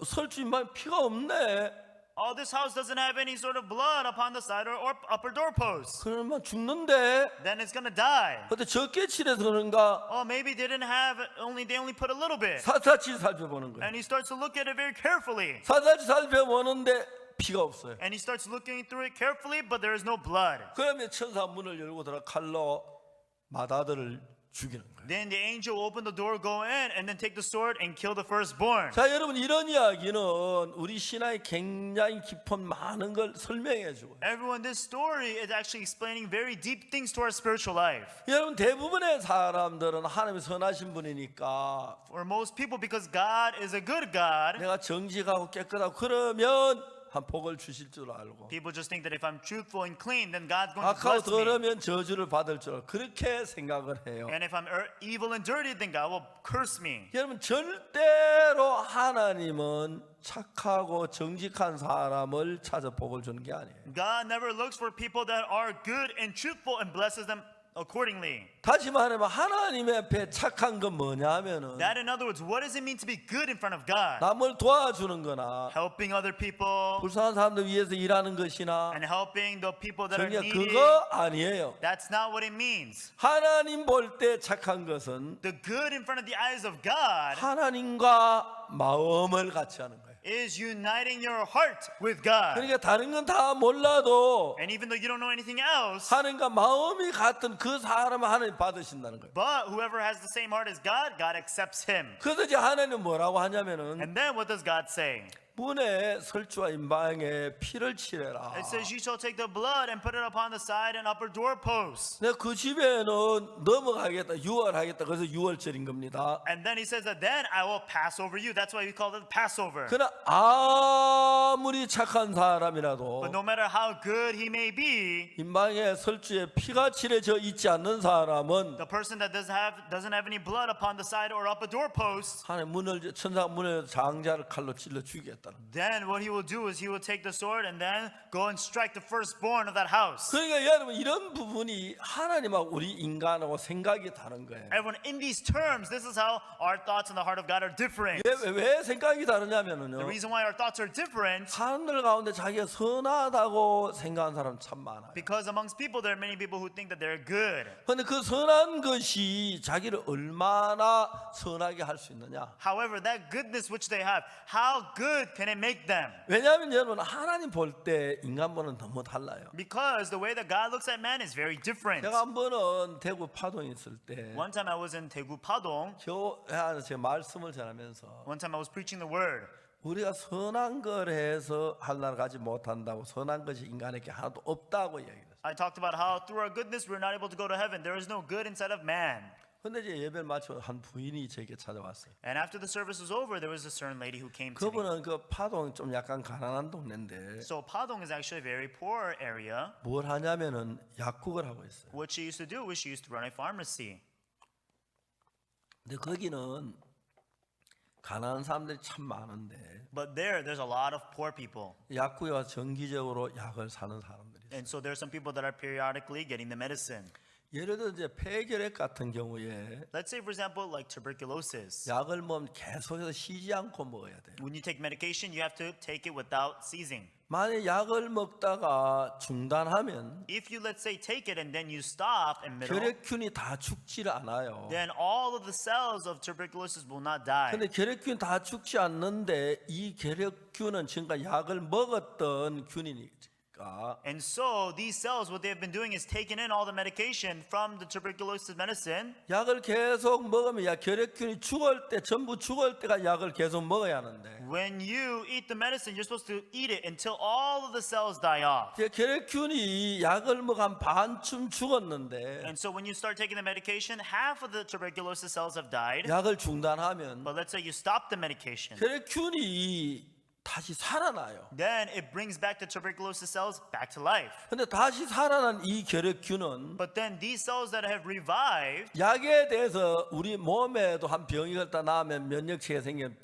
설주 인방에 피가 없네. Oh, this house doesn't have any sort of blood upon the side or upper doorpost. 그러면 죽는데. Then it's gonna die. 근데 적게 칠해서 그런가? Oh, maybe they didn't have they only put a little bit. 사사치 살펴보는 거예요. And he starts to look at it very carefully. 사사치 살펴보는데 피가 없어요. And he starts looking through it carefully, but there is no blood. 그러면 천사 문을 열고 들어 칼로 맏아들을 죽이는 거예요. Then the angel will open the door, go in, and then take the sword and kill the firstborn. 자, 여러분 이런 이야기는 우리 신앙에 굉장히 깊은 많은 걸 설명해 주고. Everyone, this story is actually explaining very deep things to our spiritual life. 여러분 대부분의 사람들은 하나님이 선하신 분이니까 For most people, because God is a good God, 내가 정직하고 깨끗하고 그러면 한 복을 주실 줄 알고 people just think that if I'm truthful and clean, then God's going to 악하고 bless me. 더러면 저주를 받을 줄 알고 그렇게 생각을 해요. And if I'm evil and dirty, then God will curse me. 여러분 절대로 하나님은 착하고 정직한 사람을 찾아 복을 주는 게 아니에요. God never looks for people that are good and truthful and blesses them accordingly. 다시 말하면 하나님 앞에 착한 건 뭐냐면은 That, in other words, what does it mean to be good in front of God? 남을 도와주는 거나 Helping other people 불쌍한 사람들 위해서 일하는 것이나 and helping the people that are 정말 needy. 그거 아니에요. That's not what it means. 하나님 볼 때 착한 것은 The good in front of the eyes of God 하나님과 마음을 같이 하는 거예요. is uniting your heart with God. 그러니까 다른 건 다 몰라도 And even though you don't know anything else, 하나님과 마음이 같은 그 사람을 하나님 받으신다는 거예요. but whoever has the same heart as God, God accepts him. 그래서 이제 하나님은 뭐라고 하냐면은 And then what does God say? 문에 설주와 인방에 피를 칠해라. It says, you shall take the blood and put it upon the side and upper doorposts. 내가 그 집에는 넘어가겠다, 유월하겠다. 그래서 유월절인 겁니다. And then he says that then I will pass over you. That's why we call it Passover. 그러나 아무리 착한 사람이라도 But no matter how good he may be, 인방에 설주에 피가 칠해져 있지 않는 사람은 the person that doesn't have any blood upon the side or upper doorposts, 하나님 문을 천사 문을 장자를 칼로 찔러 죽이겠다. then what he will do is he will take the sword and then go and strike the firstborn of that house. 그러니까 여러분 이런 부분이 하나님하고 우리 인간하고 생각이 다른 거예요. Everyone, in these terms, this is how our thoughts and the heart of God are different. 왜 생각이 다르냐면은요. The reason why our thoughts are different, 사람들 가운데 자기가 선하다고 생각하는 사람 참 많아요. because amongst people there are many people who think that they're good. 그런데 그 선한 것이 자기를 얼마나 선하게 할 수 있느냐? However, that goodness which they have, how good can it make them? 왜냐하면 여러분 하나님 볼 때 인간보다는 너무 달라요. Because the way that God looks at man is very different. 제가 한 번은 대구 파동에 있을 때 One time I was in Daegu Padong. 교회에서 제 말씀을 전하면서 One time I was preaching the word. 우리가 선한 걸 해서 하나님을 가지 못한다고 선한 것이 인간에게 하나도 없다고 얘기했어요. I talked about how through our goodness we're not able to go to heaven. There is no good inside of man. 근데 이제 예배를 마치고 한 부인이 제게 찾아왔어요. And after the service was over, there was a certain lady who came to me. 그분은 그 파동 좀 약간 가난한 동네인데 So Padong is actually a very poor area. 뭘 하냐면은 약국을 하고 있어요. What she used to do was she used to run a pharmacy. 근데 거기는 가난한 사람들이 참 많은데 But there's a lot of poor people. 약국에 와서 정기적으로 약을 사는 사람들이 있어요. And so there's some people that are periodically getting the medicine. 예를 들어 이제 폐결핵 같은 경우에 Let's say, for example, like tuberculosis. 약을 먹으면 계속해서 쉬지 않고 먹어야 돼요. When you take medication, you have to take it without ceasing. 만약 약을 먹다가 중단하면 If you, let's say, take it and then you stop in middle, 혈액균이 다 죽지를 않아요. then all of the cells of tuberculosis will not die. 근데 혈액균 다 죽지 않는데 이 혈액균은 지금까지 약을 먹었던 균이니까 And so these cells, what they've been doing is taking in all the medication from the tuberculosis medicine. 약을 계속 먹으면 혈액균이 죽을 때 전부 죽을 때가 약을 계속 먹어야 하는데 When you eat the medicine, you're supposed to eat it until all of the cells die off. 혈액균이 약을 먹어 한 반쯤 죽었는데 And so when you start taking the medication, half of the tuberculosis cells have died. 약을 중단하면 But let's say you stop the medication. 혈액균이 다시 살아나요. then it brings back the tuberculosis cells back to life. 근데 다시 살아난 이 결핵균은 But then these cells that have revived, 약에 대해서 우리 몸에도 한 병이 걸다 나면 면역체계가 생기는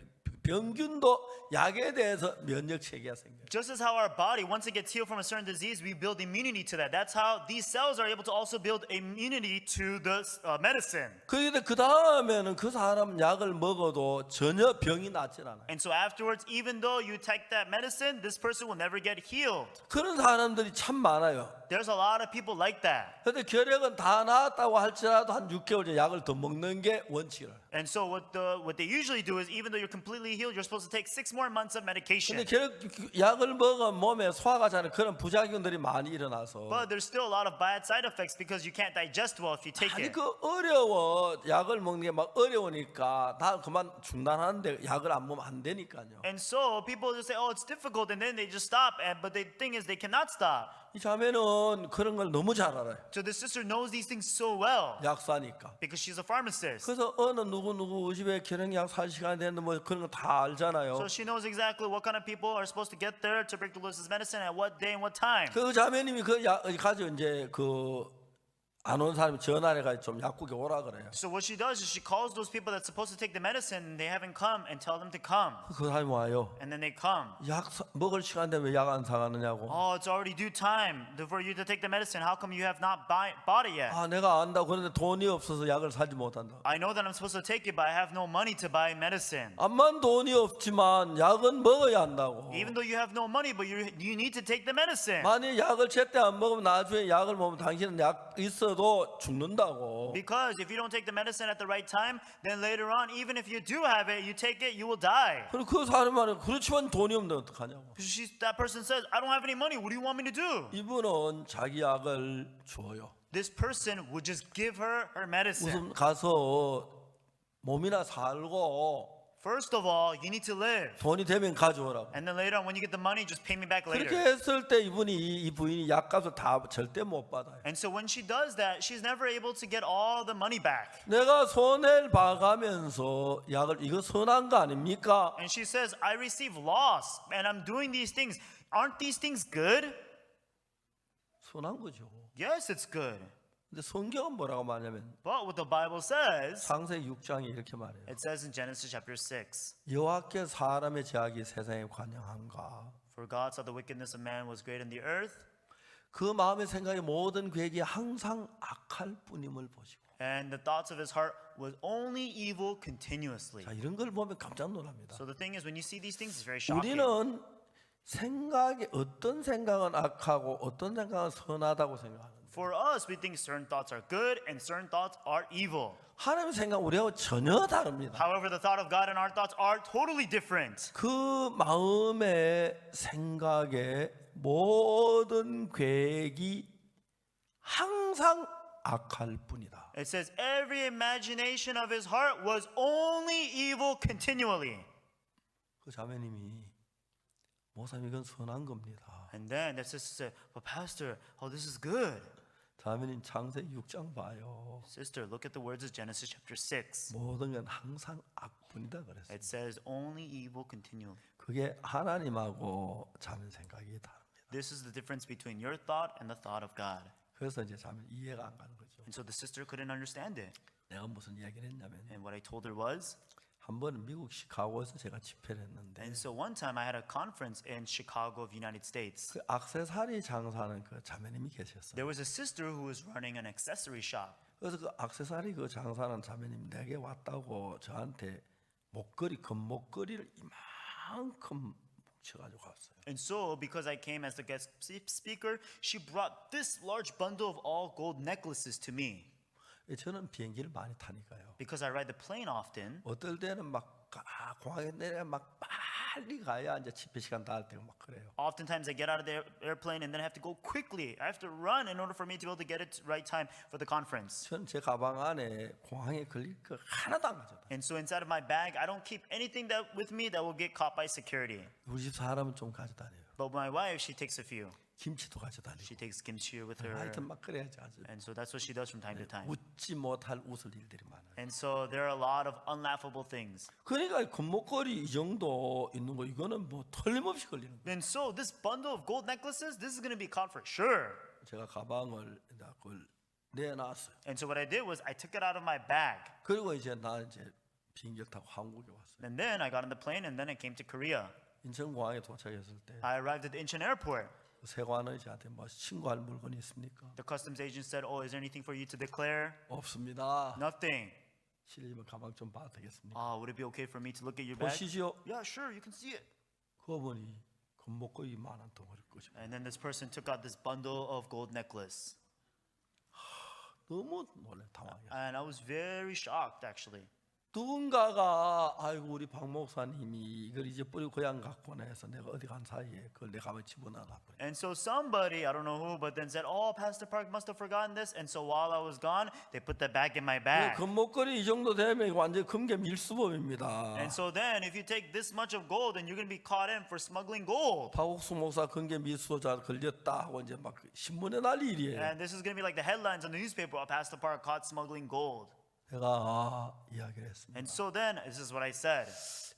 병균도 약에 대해서 면역체계가 생겨요. just as how our body, once it gets healed from a certain disease, we build immunity to that. That's how these cells are able to also build immunity to the medicine. 그런데 그 다음에는 그 사람 약을 먹어도 전혀 병이 낫질 않아요. And so afterwards, even though you take that medicine, this person will never get healed. 그런 사람들이 참 많아요. There's a lot of people like that. 그런데 결핵은 다 나았다고 할지라도 한 6개월 전에 약을 더 먹는 게 원칙이에요. And so what they usually do is, even though you're completely healed, you're supposed to take 6 more months of medication. 근데 약을 먹으면 몸에 소화가 잘 그런 부작용들이 많이 일어나서 But there's still a lot of bad side effects because you can't digest well if you take 아니 it. 그 어려워 약을 먹는 게 막 어려우니까 다 그만 중단하는데 약을 안 먹으면 안 되니까요. And so people just say, oh, it's difficult, and then they just stop. But the thing is, they cannot stop. 이 자매는 그런 걸 너무 잘 알아요. So the sister knows these things so well 약사니까. because she's a pharmacist. 그래서 어느 누구 집에 결핵약 살 시간이 됐는데 뭐 그런 거 다 알잖아요. So she knows exactly what kind of people are supposed to get their tuberculosis medicine at what day and what time. 그 자매님이 그 약 가지고 이제 그 안 온 사람이 전화를 해가지고 좀 약국에 오라 그래요. So what she does is she calls those people that's supposed to take the medicine and they haven't come and tell them to come. 그 사람이 와요. And then they come. 약 먹을 시간 되면 왜 약 안 사가느냐고. Oh, it's already due time for you to take the medicine. How come you have not bought it yet? 아 내가 안다고 그런데 돈이 없어서 약을 사지 못한다. I know that I'm supposed to take it, but I have no money to buy medicine. 암만 돈이 없지만 약은 먹어야 한다고. Even though you have no money, but you need to take the medicine. 만약 약을 제때 안 먹으면 나중에 약을 먹으면 당신은 약 있어도 죽는다고. Because if you don't take the medicine at the right time, then later on, even if you do have it, you take it, you will die. 그리고 그 사람이 말해 그렇지만 돈이 없는데 어떡하냐고. That person says, I don't have any money. What do you want me to do? 이분은 자기 약을 줘요. This person would just give her medicine. 무슨 가서 몸이나 살고 First of all, you need to live. 돈이 되면 가져오라고. And then later on, when you get the money, just pay me back 그렇게 later. 했을 때 이 부인이 약값을 다 절대 못 받아요. And so when she does that, she's never able to get all the money back. 내가 손해를 봐가면서 약을 이거 선한 거 아닙니까? And she says, I receive loss and I'm doing these things. Aren't these things good? 선한 거죠. Yes, it's good. 근데 성경은 뭐라고 말하냐면 But what the Bible says, 창세기 6장에 이렇게 말해요. it says in Genesis chapter 6, 여호와께 사람의 제약이 세상에 관영한가. For God saw the wickedness of man was great in the earth, 그 마음의 생각이 모든 계획이 항상 악할 뿐임을 보시고. and the thoughts of his heart was only evil continuously. 자, 이런 걸 보면 깜짝 놀랍니다. So the thing is, when you see these things, it's very shocking. 우리는 생각이 어떤 생각은 악하고 어떤 생각은 선하다고 생각하는데 For us, we think certain thoughts are good and certain thoughts are evil. 하나님의 생각 우리하고 전혀 다릅니다. However, the thought of God and our thoughts are totally different. 그 마음의 생각의 모든 계획이 항상 악할 뿐이다. It says, every imagination of his heart was only evil continually. 그 자매님이 목사님 이건 선한 겁니다. And then the sister said, but pastor, oh, this is good. 자매님 창세기 6장 봐요. Sister, look at the words of Genesis chapter 6. 모든 건 항상 악뿐이다 그랬어요. It says, only evil continually. 그게 하나님하고 자매 생각이 다릅니다. This is the difference between your thought and the thought of God. 그래서 이제 자매 이해가 안 가는 거죠. And so the sister couldn't understand it. 내가 무슨 이야기를 했냐면 And what I told her was, 한 번은 미국 시카고에서 제가 집회를 했는데 and so one time I had a conference in Chicago of the United States. 그 액세서리 장사하는 그 자매님이 계셨어요. There was a sister who was running an accessory shop. 그래서 그 액세서리 그 장사하는 자매님 내게 왔다고 저한테 목걸이 금목걸이를 이만큼 뭉쳐가지고 갔어요. And so, because I came as the guest speaker, she brought this large bundle of all gold necklaces to me. 저는 비행기를 많이 타니까요. Because I ride the plane often. 어떨 때는 막 공항에 내려 막 빨리 가야 이제 집회 시간 다 할 때가 막 그래요. Oftentimes I get out of the airplane and then I have to go quickly. I have to run in order for me to be able to get it right time for the conference. 저는 제 가방 안에 공항에 걸릴 거 하나도 안 가져다. And so inside of my bag, I don't keep anything that with me that will get caught by security. 우리 집 사람은 좀 가져다녀요. But my wife, she takes a few. 김치도 가져다니고 She takes kimchi with her. 하여튼 막 그래야지 아주 And so that's what she does from time to time. 웃지 못할 웃을 일들이 많아요. And so there are a lot of unlaughable things. 그러니까 금목걸이 이 정도 있는 거 이거는 뭐 틀림없이 걸리는 거예요. And so this bundle of gold necklaces, this is going to be caught for sure. 제가 가방을 그걸 내놨어요. And so what I did was I took it out of my bag. 그리고 이제 나 이제 비행기 타고 한국에 왔어요. And then I got on the plane and then I came to Korea. 인천공항에 도착했을 때 I arrived at the Incheon airport. 세관의 저한테 뭐 신고할 물건이 있습니까? The customs agent said, "Oh, is there anything for you to declare?" 없습니다. Nothing. 실례지만 가방 좀 봐도 되겠습니까? Would it be okay for me to look at your bag? 보시죠. Yeah, sure, you can see it. 그분이 금목걸이 만한 덩어리를 끄죠. And then this person took out this bundle of gold necklace. 너무 놀래 당황해. And I was very shocked actually. 누군가가 아이고 우리 박 목사님이 이걸 이제 뿌리고 고향 갖고 내서 내가 어디 간 사이에 그걸 내 가방에 집어넣어 버려. And so somebody, I don't know who, but then said, "Oh, Pastor Park must have forgotten this." And so while I was gone, they put that bag in my bag. 금목걸이 이 정도 되면 이거 완전 금괴 밀수범입니다. And so then, if you take this much of gold, then you're going to be caught in for smuggling gold. 박옥수 목사 금괴 밀수자 걸렸다 하고 이제 막 신문에 날 일이에요. And this is going to be like the headlines on the newspaper: Pastor Park caught smuggling gold. 내가 이야기를 했습니다. And so then, this is what I said.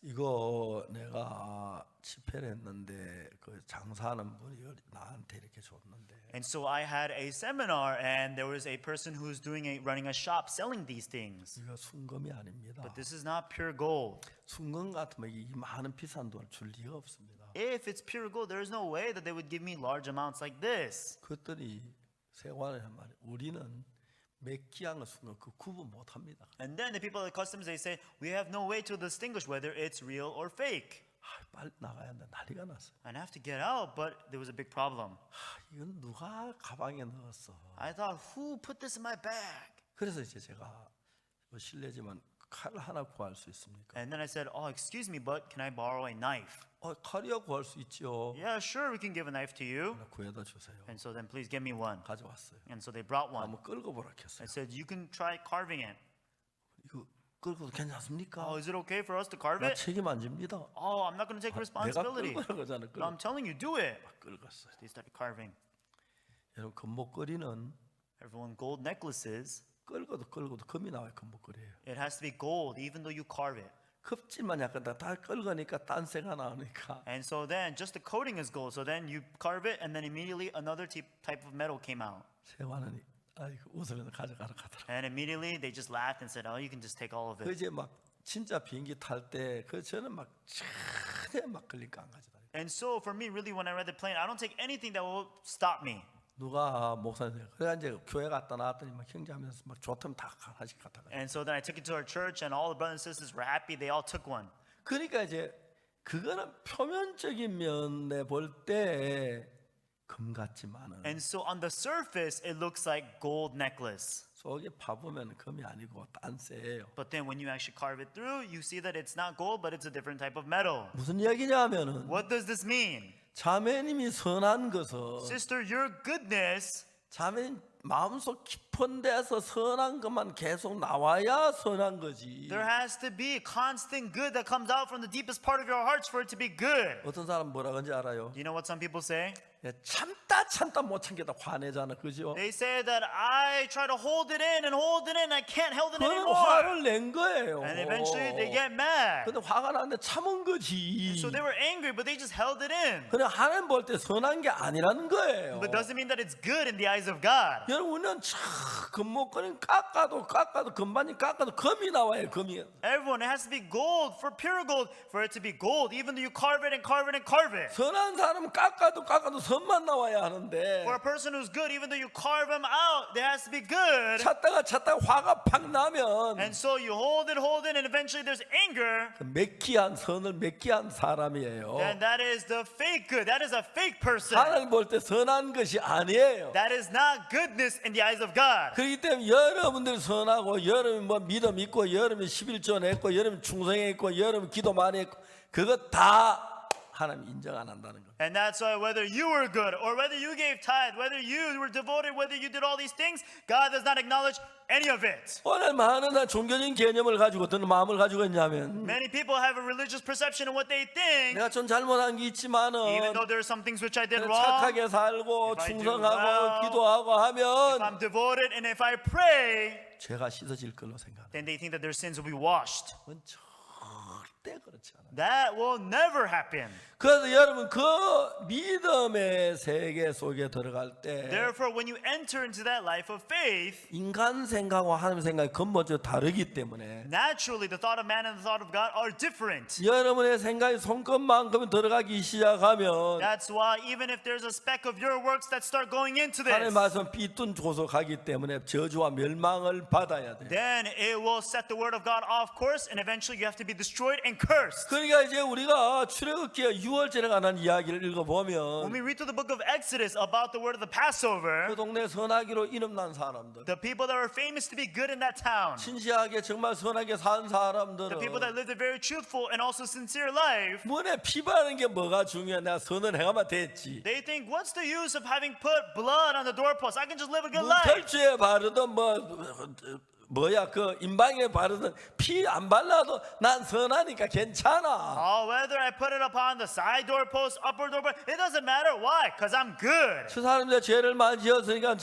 이거 내가 집회를 했는데 그 장사하는 분이 나한테 이렇게 줬는데 And so I had a seminar, and there was a person who's running a shop selling these things. 이거 순금이 아닙니다. But this is not pure gold. 순금 같으면 이 많은 비싼 돈을 줄 리가 없습니다. If it's pure gold, there is no way that they would give me large amounts like this. 그랬더니 세관을 한 말이 우리는 맥기한 순금 그 구분 못합니다. And then the people at customs, they say, we have no way to distinguish whether it's real or fake. 빨리 나가야 한다 난리가 났어요. And I have to get out, but there was a big problem. 이건 누가 가방에 넣었어? I thought, who put this in my bag? 그래서 이제 제가 뭐 실례지만 칼 하나 구할 수 있습니까? And then I said, oh, excuse me, but can I borrow a knife? 칼이야 구할 수 있죠. Yeah, sure, we can give a knife to you. 구해다 주세요. And so then please give me one. 가져왔어요. And so they brought one. 한번 끌고 보라 했어요. I said, you can try carving it. 이거 끌고도 괜찮습니까? Oh, is it okay for us to carve 나 it? 책임 안 집니다. Oh, I'm not going to take 내가 responsibility. 끌고 그러잖아. No, I'm telling you, do it. 끌었어요. They started carving. 여러분 금목걸이는 Everyone, gold necklaces, 끌고도 금이 나와요. 금목걸이에요. it has to be gold even though you carve it. 껍질만 약간 다 끌거니까 딴새가 나오니까 And so then just the coating is gold. So then you carve it and then immediately another type of metal came out. 세관은 아이고 웃으면서 가져가라 가더라. And immediately they just laughed and said, oh, you can just take all of 그 it. 이제 막 진짜 비행기 탈 때 그 저는 막 전혀 막 걸리니까 안 가져다니. And so for me, really, when I read the plane, I don't take anything that will stop me. 누가 목사님 그래 이제 교회 갔다 나왔더니 막 형제하면서 막 좋다면 다 하나씩 갖다가. And so then I took it to our church and all the brothers and sisters were happy. They all took one. 그러니까 이제 그거는 표면적인 면에 볼 때 금 같지만은 And so on the surface, it looks like gold necklace. 속에 파보면 금이 아니고 딴새예요. But then when you actually carve it through, you see that it's not gold, but it's a different type of metal. 무슨 이야기냐면은 What does this mean? 자매님이 선한 것은 Sister, your goodness, 자매님 마음속 깊은 데서 선한 것만 계속 나와야 선한 거지. there has to be constant good that comes out from the deepest part of your hearts for it to be good. 어떤 사람 뭐라 그런지 알아요? You know what some people say? 참다 못 참겠다 화내잖아, 그죠? They say that I try to hold it in, I can't hold it 그는 anymore. 화를 낸 거예요. And eventually they get mad. 근데 화가 나는데 참은 거지. So they were angry, but they just held it in. 그냥 하나님 볼 때 선한 게 아니라는 거예요. But doesn't mean that it's good in the eyes of God. 여러분은 금목걸이는 깎아도 금반이 깎아도 금이 나와요. 금이. Everyone, it has to be gold, for pure gold, for it to be gold, even though you carve it and carve it and carve it. 선한 사람은 깎아도 선만 나와야 하는데 For a person who's good, even though you carve them out, there has to be good. 찾다가 화가 팍 나면 And so you hold it, and eventually there's anger. 매키한 선을 매키한 사람이에요. Then that is the fake good. That is a fake person. 하나님 볼 때 선한 것이 아니에요. That is not goodness in the eyes of God. 그렇기 때문에 여러분들 선하고 여러분 뭐 믿음 있고 여러분 11조 냈고 여러분 충성했고 여러분 기도 많이 했고 그거 다 하나님 인정 안 한다는 겁니다. And that's why whether you were good or whether you gave tithe, whether you were devoted, whether you did all these things, God does not acknowledge any of it. 오늘 많은 종교적인 개념을 가지고 어떤 마음을 가지고 있냐면 Many people have a religious perception of what they think, 내가 좀 잘못한 게 있지만은 even though there are some things which I did wrong. 착하게 살고 If I do 충성하고 well, 기도하고 If 하면 I'm devoted and if I pray, 죄가 씻어질 걸로 생각합니다. then they think that their sins will be washed. 그건 절대 그렇지 않아요. That will never happen. 그래서 여러분 그 믿음의 세계 속에 들어갈 때 Therefore, when you enter into that life of faith, 인간 생각과 하나님 생각이 근본적으로 다르기 때문에 naturally the thought of man and the thought of God are different. 여러분의 생각이 손끝만큼 들어가기 시작하면 That's why even if there's a speck of your works that start going into 하나님 this, 말씀 비뚤고서 가기 때문에 저주와 멸망을 받아야 돼요. then it will set the word of God off course and eventually you have to be destroyed and cursed. 그러니까 이제 우리가 출애굽기에 6월절에 관한 이야기를 When 읽어보면 we read through the book of Exodus about the word of the Passover, 그 동네 선하기로 이름난 사람들, the people that were famous to be good in that town, 진지하게 정말 선하게 산 the people that 사람들은 lived a very truthful and also sincere life, 문에 피 바르는 게 뭐가 중요해? 내가 선을 행하면 됐지. they think, what's the use of having put blood on the doorpost? I can just live a good 문 life. 털주에 바르던 그 임방에 바르던 피 안 발라도 난 선하니까 괜찮아. Oh, whether I put it upon the side doorpost, upper doorpost, it doesn't matter. Why? Because I'm good. 저 사람들 죄를 많이 지었으니까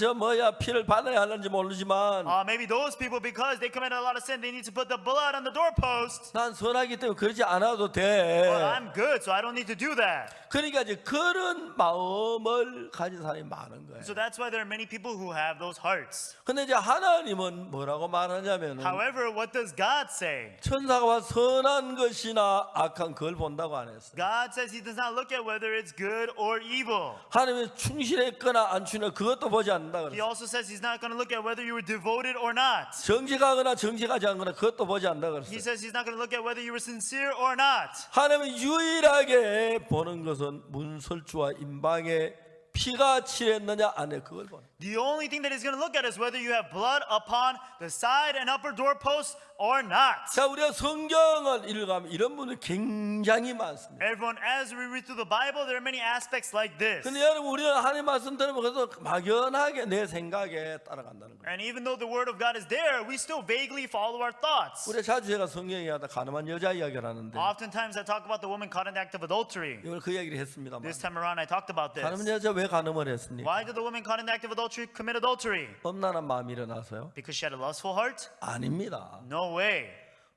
피를 받아야 하는지 모르지만 Maybe those people, because they committed a lot of sin, they need to put the blood on the doorpost. 난 선하기 때문에 그러지 않아도 Well, 돼. I'm good, so I don't need to do that. 그러니까 이제 그런 마음을 가진 사람이 많은 거예요. So that's why there are many people who have those hearts. 근데 이제 하나님은 뭐라고 말하냐면 However, what does God say? 천사가 선한 것이나 악한 그걸 본다고 안 했어요. God says he does not look at whether it's good or evil. 하나님이 충실했거나 안 충실했거나 그것도 보지 않는다 He 그랬어요. also says he's not going to look at whether you were devoted or not. 정직하거나 정직하지 않거나 그것도 보지 않는다 He 그랬어요. says he's not going to look at whether you were sincere or not. 하나님은 유일하게 보는 것은 문설주와 임방에 피가 칠했느냐 안 해 그걸 보는. The only thing that he's going to look at is whether you have blood upon the side and upper doorposts or not. 자, 우리가 성경을 읽어가면 이런 분들이 굉장히 많습니다. Everyone, as we read through the Bible, there are many aspects like this. 근데 여러분 우리는 하나님 말씀 들으면 그래도 막연하게 내 생각에 따라간다는 거예요. And even though the word of God is there, we still vaguely follow our thoughts. 우리가 자주 제가 성경에 하다 가늠한 여자 이야기를 하는데 Oftentimes I talk about the woman caught in the act of adultery. 이걸 그 얘기를 했습니다만 This time around I talked about this. 가늠한 여자 왜 가늠을 했습니까? Why did the woman caught in the act of adultery commit adultery? 엄란한 마음이 일어나서요? Because she had a lustful heart? 아닙니다. No way.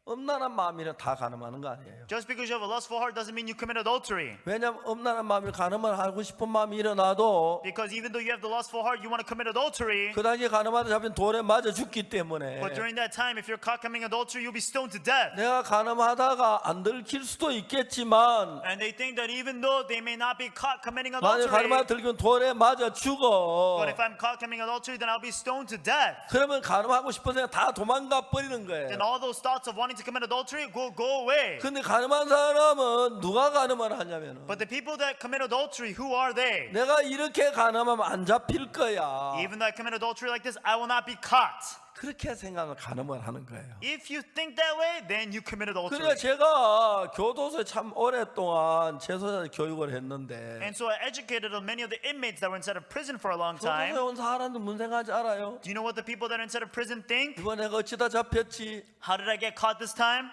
엄란한 마음이면 다 가늠하는 거 아니에요. Just because you have a lustful heart doesn't mean you commit adultery. 왜냐하면 엄란한 마음이 가늠을 하고 싶은 마음이 일어나도 Because even though you have the lustful heart, you want to commit adultery. 그 당시에 가늠하다 잡힌 돌에 맞아 죽기 때문에 But during that time, if you're caught committing adultery, you'll be stoned to death. 내가 가늠하다가 안 들킬 수도 있겠지만 And they think that even though they may not be caught committing 만약 adultery, 가늠하다 들키면 돌에 맞아 죽어. but if I'm caught committing adultery, then I'll be stoned to death. 그러면 가늠하고 싶은 생각 다 도망가 버리는 Then 거예요. all those thoughts of wanting to commit adultery will go away. 근데 가늠한 사람은 누가 가늠을 하냐면 But the people that commit adultery, who are they? 내가 이렇게 가늠하면 안 잡힐 거야. Even though I commit adultery like this, I will not be caught. 그렇게 생각을 가늠을 하는 거예요. If you think that way, then you commit adultery. 그러니까 제가 교도소에 참 오랫동안 재소자 교육을 했는데 And so I educated many of the inmates that were inside of prison for a long 교도소에 time. 온 사람들 뭔 생각하지 알아요? Do you know what the people that are inside of prison think? 이번에 어찌다 잡혔지? How did I get caught this time?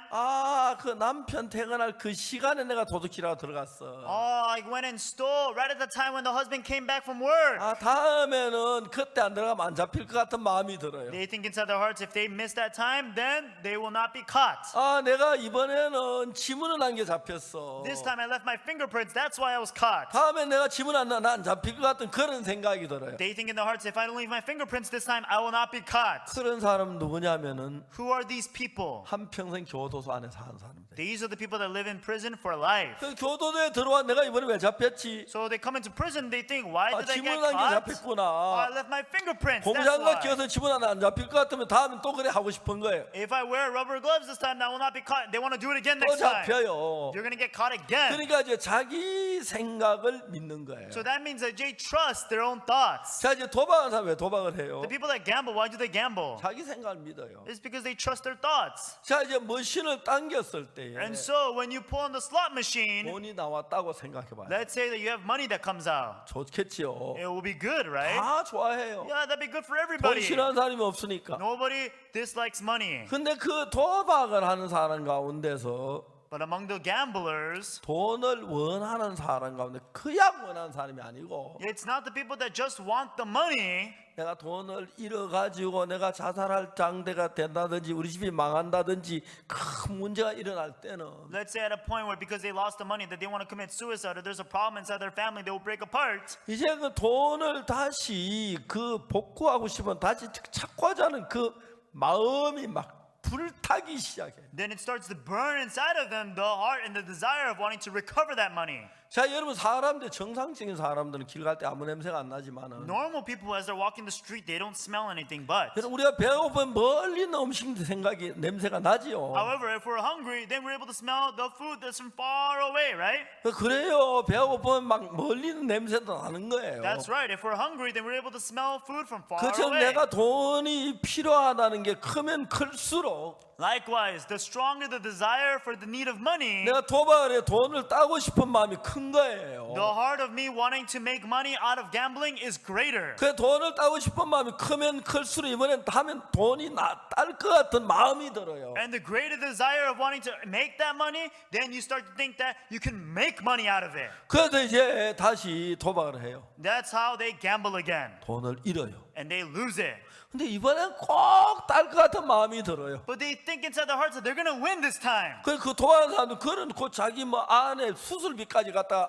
그 남편 퇴근할 그 시간에 내가 도둑질하고 들어갔어. I went and stole right at the time when the husband came back from work. 다음에는 그때 안 들어가면 안 잡힐 것 같은 마음이 들어요. They think inside their hearts, if they miss that time, then they will not be caught. 내가 이번에는 지문을 한 게 잡혔어. This time I left my fingerprints, that's why I was caught. 다음에 내가 지문 안 잡힐 것 같은 그런 생각이 들어요. They think in their hearts, if I don't leave my fingerprints this time, I will not be caught. 그런 사람 누구냐면은 Who are these people? 한평생 교도소 안에 사는 사람들. These are the people that live in prison for life. 그 교도소에 들어와 내가 이번에 왜 잡혔지? So they come into prison, they think, why did I get 지문 한 게 caught? 잡혔구나. I left my fingerprints, that's 공장과 why. 끼어서 지문 안 잡힐 것 같으면 다음에 또 그래 하고 싶은 거예요. If I wear rubber gloves this time, I will not be caught. They want to do it again 또 next time. 잡혀요. You're going to get caught again. 그러니까 이제 자기 생각을 믿는 거예요. So that means that they trust their 오wn thoughts. 자, 이제 도박하는 사람 왜 도박을 해요? The people that gamble, why do they gamble? 자기 생각을 믿어요. It's because they trust their thoughts. 자, 이제 머신을 당겼을 때에 And so when you pull on the slot machine, 돈이 나왔다고 생각해 봐요. let's say that you have money that comes out. 좋겠지요. It will be good, right? 다 좋아해요. Yeah, that'd be good for 돈 everybody. 싫어하는 사람이 없으니까. Nobody dislikes money. 근데 그 도박을 하는 사람 가운데서 But among the gamblers, 돈을 원하는 사람 가운데 그냥 원하는 사람이 아니고 it's not the people that just want the money. 내가 돈을 잃어가지고 내가 자살할 장대가 된다든지 우리 집이 망한다든지 큰 문제가 일어날 때는 Let's say at a point where because they lost the money that they want to commit suicide or there's a problem inside their family, they will break apart. 이제 그 돈을 다시 그 복구하고 싶으면 다시 찾고 하자는 그 마음이 막 불타기 시작해. Then it starts to burn inside of them the heart and the desire of wanting to recover that money. 자, 여러분 사람들 정상적인 사람들은 길 갈 때 아무 냄새가 안 나지만은 Normal people, as they're walking the street, they don't smell anything but. 여러분 우리가 배고프면 멀리 있는 음식 생각이 냄새가 나지요. However, if we're hungry, then we're able to smell the food that's from far away, right? 그래요. 배고프면 막 멀리 있는 냄새도 나는 거예요. That's right. If we're hungry, then we're able to smell food from far 그처럼 away. 내가 돈이 필요하다는 게 크면 클수록 Likewise, the stronger the desire for the need of money, 내가 도박에 돈을 따고 싶은 마음이 큰 거예요. the heart of me wanting to make money out of gambling is greater. 그 돈을 따고 싶은 마음이 크면 클수록 이번엔 하면 돈이 딸 것 같은 마음이 들어요. And the greater desire of wanting to make that money, then you start to think that you can make money out of it. 그래서 이제 다시 도박을 해요. That's how they gamble again. 돈을 잃어요. And they lose it. 근데 이번엔 꼭 딸 것 같은 마음이 들어요. But they think inside their hearts that they're going to win this time. 그 도박하는 사람들 그런 그 자기 뭐 아내 수술비까지 갖다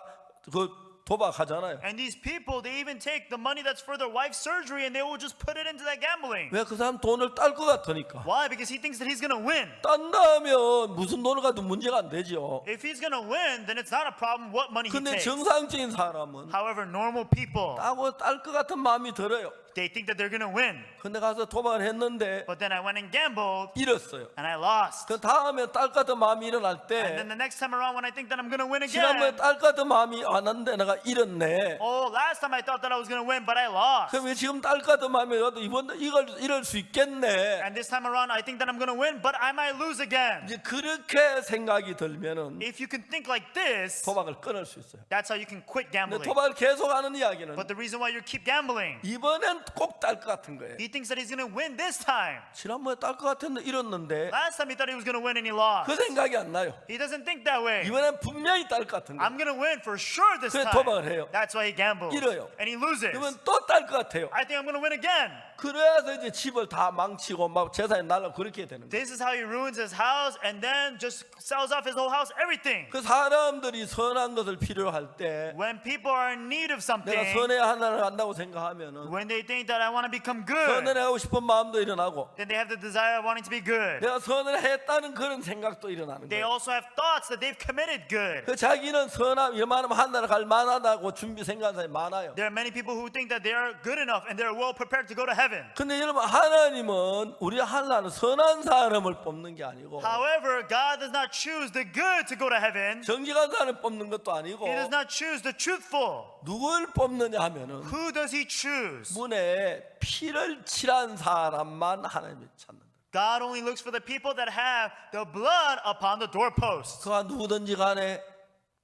그 도박하잖아요. And these people, they even take the money that's for their wife's surgery and they will just put it into that gambling. 왜 그 사람 돈을 딸 것 같으니까. Why? Because he thinks that he's going to win. 딴다면 무슨 돈을 가도 문제가 안 되죠. If he's going to win, then it's not a problem what money he 근데 takes. 정상적인 사람은 However, normal people, 따고 딸 것 같은 마음이 들어요. they think that they're going to win. 근데 가서 도박을 했는데 But then I went and gambled 잃었어요. and I lost. 그 다음에 딸 것 같은 마음이 일어날 And then 때 the next time around when I think that I'm going to win 지난번에 again, 딸 것 같은 마음이 안 왔는데 내가 잃었네. oh, last time I thought that I was going to win, but I lost. 그럼 왜 지금 딸 것 같은 마음이 와도 이번도 이걸 잃을 수 있겠네. And this time around I think that I'm going to win, but I might lose again. 이제 그렇게 생각이 들면은 If you can think like this, 도박을 끊을 수 있어요. that's how you can quit 근데 gambling. 도박을 계속하는 이야기는 But the reason why you keep gambling, 이번엔 꼭 딸 것 같은 거예요. he thinks that he's going to win this time. 지난번에 딸 것 같았는데 잃었는데 Last time he thought he was going to win and he lost. 그 생각이 안 나요. He doesn't think that way. 이번엔 분명히 딸 것 같은 거예요. I'm going to win for sure this 그래, time. 도박을 해요. That's why he gambles. 잃어요. And he loses. 그러면 또 딸 것 같아요. I think I'm going to win again. 그래서 이제 집을 다 망치고 막 재산이 날라 그렇게 되는 거예요. This is how he ruins his house and then just sells off his whole house, everything. 그 사람들이 선한 것을 필요로 할 때 When people are in need of something, 내가 선해야 하나를 한다고 생각하면은 when they think that I want to become good, 선을 하고 싶은 마음도 일어나고 then they have the desire of wanting to be good. 내가 선을 했다는 그런 생각도 일어나는 They 거예요. also have thoughts that they've committed good. 그 자기는 선함 이만하면 하나를 갈 만하다고 준비 생각하는 사람이 많아요. There are many people who think that they are good enough and they're well prepared to go to heaven. 근데 여러분 하나님은 우리 하나는 선한 사람을 뽑는 게 아니고 However, God does not choose the good to go to heaven. 정직한 사람을 뽑는 것도 아니고 He does not choose the truthful. 누굴 뽑느냐 하면은 Who does he choose? 문에 피를 칠한 사람만 하나님이 찾는다. God only looks for the people that have the blood upon the doorposts. 그가 누구든지 간에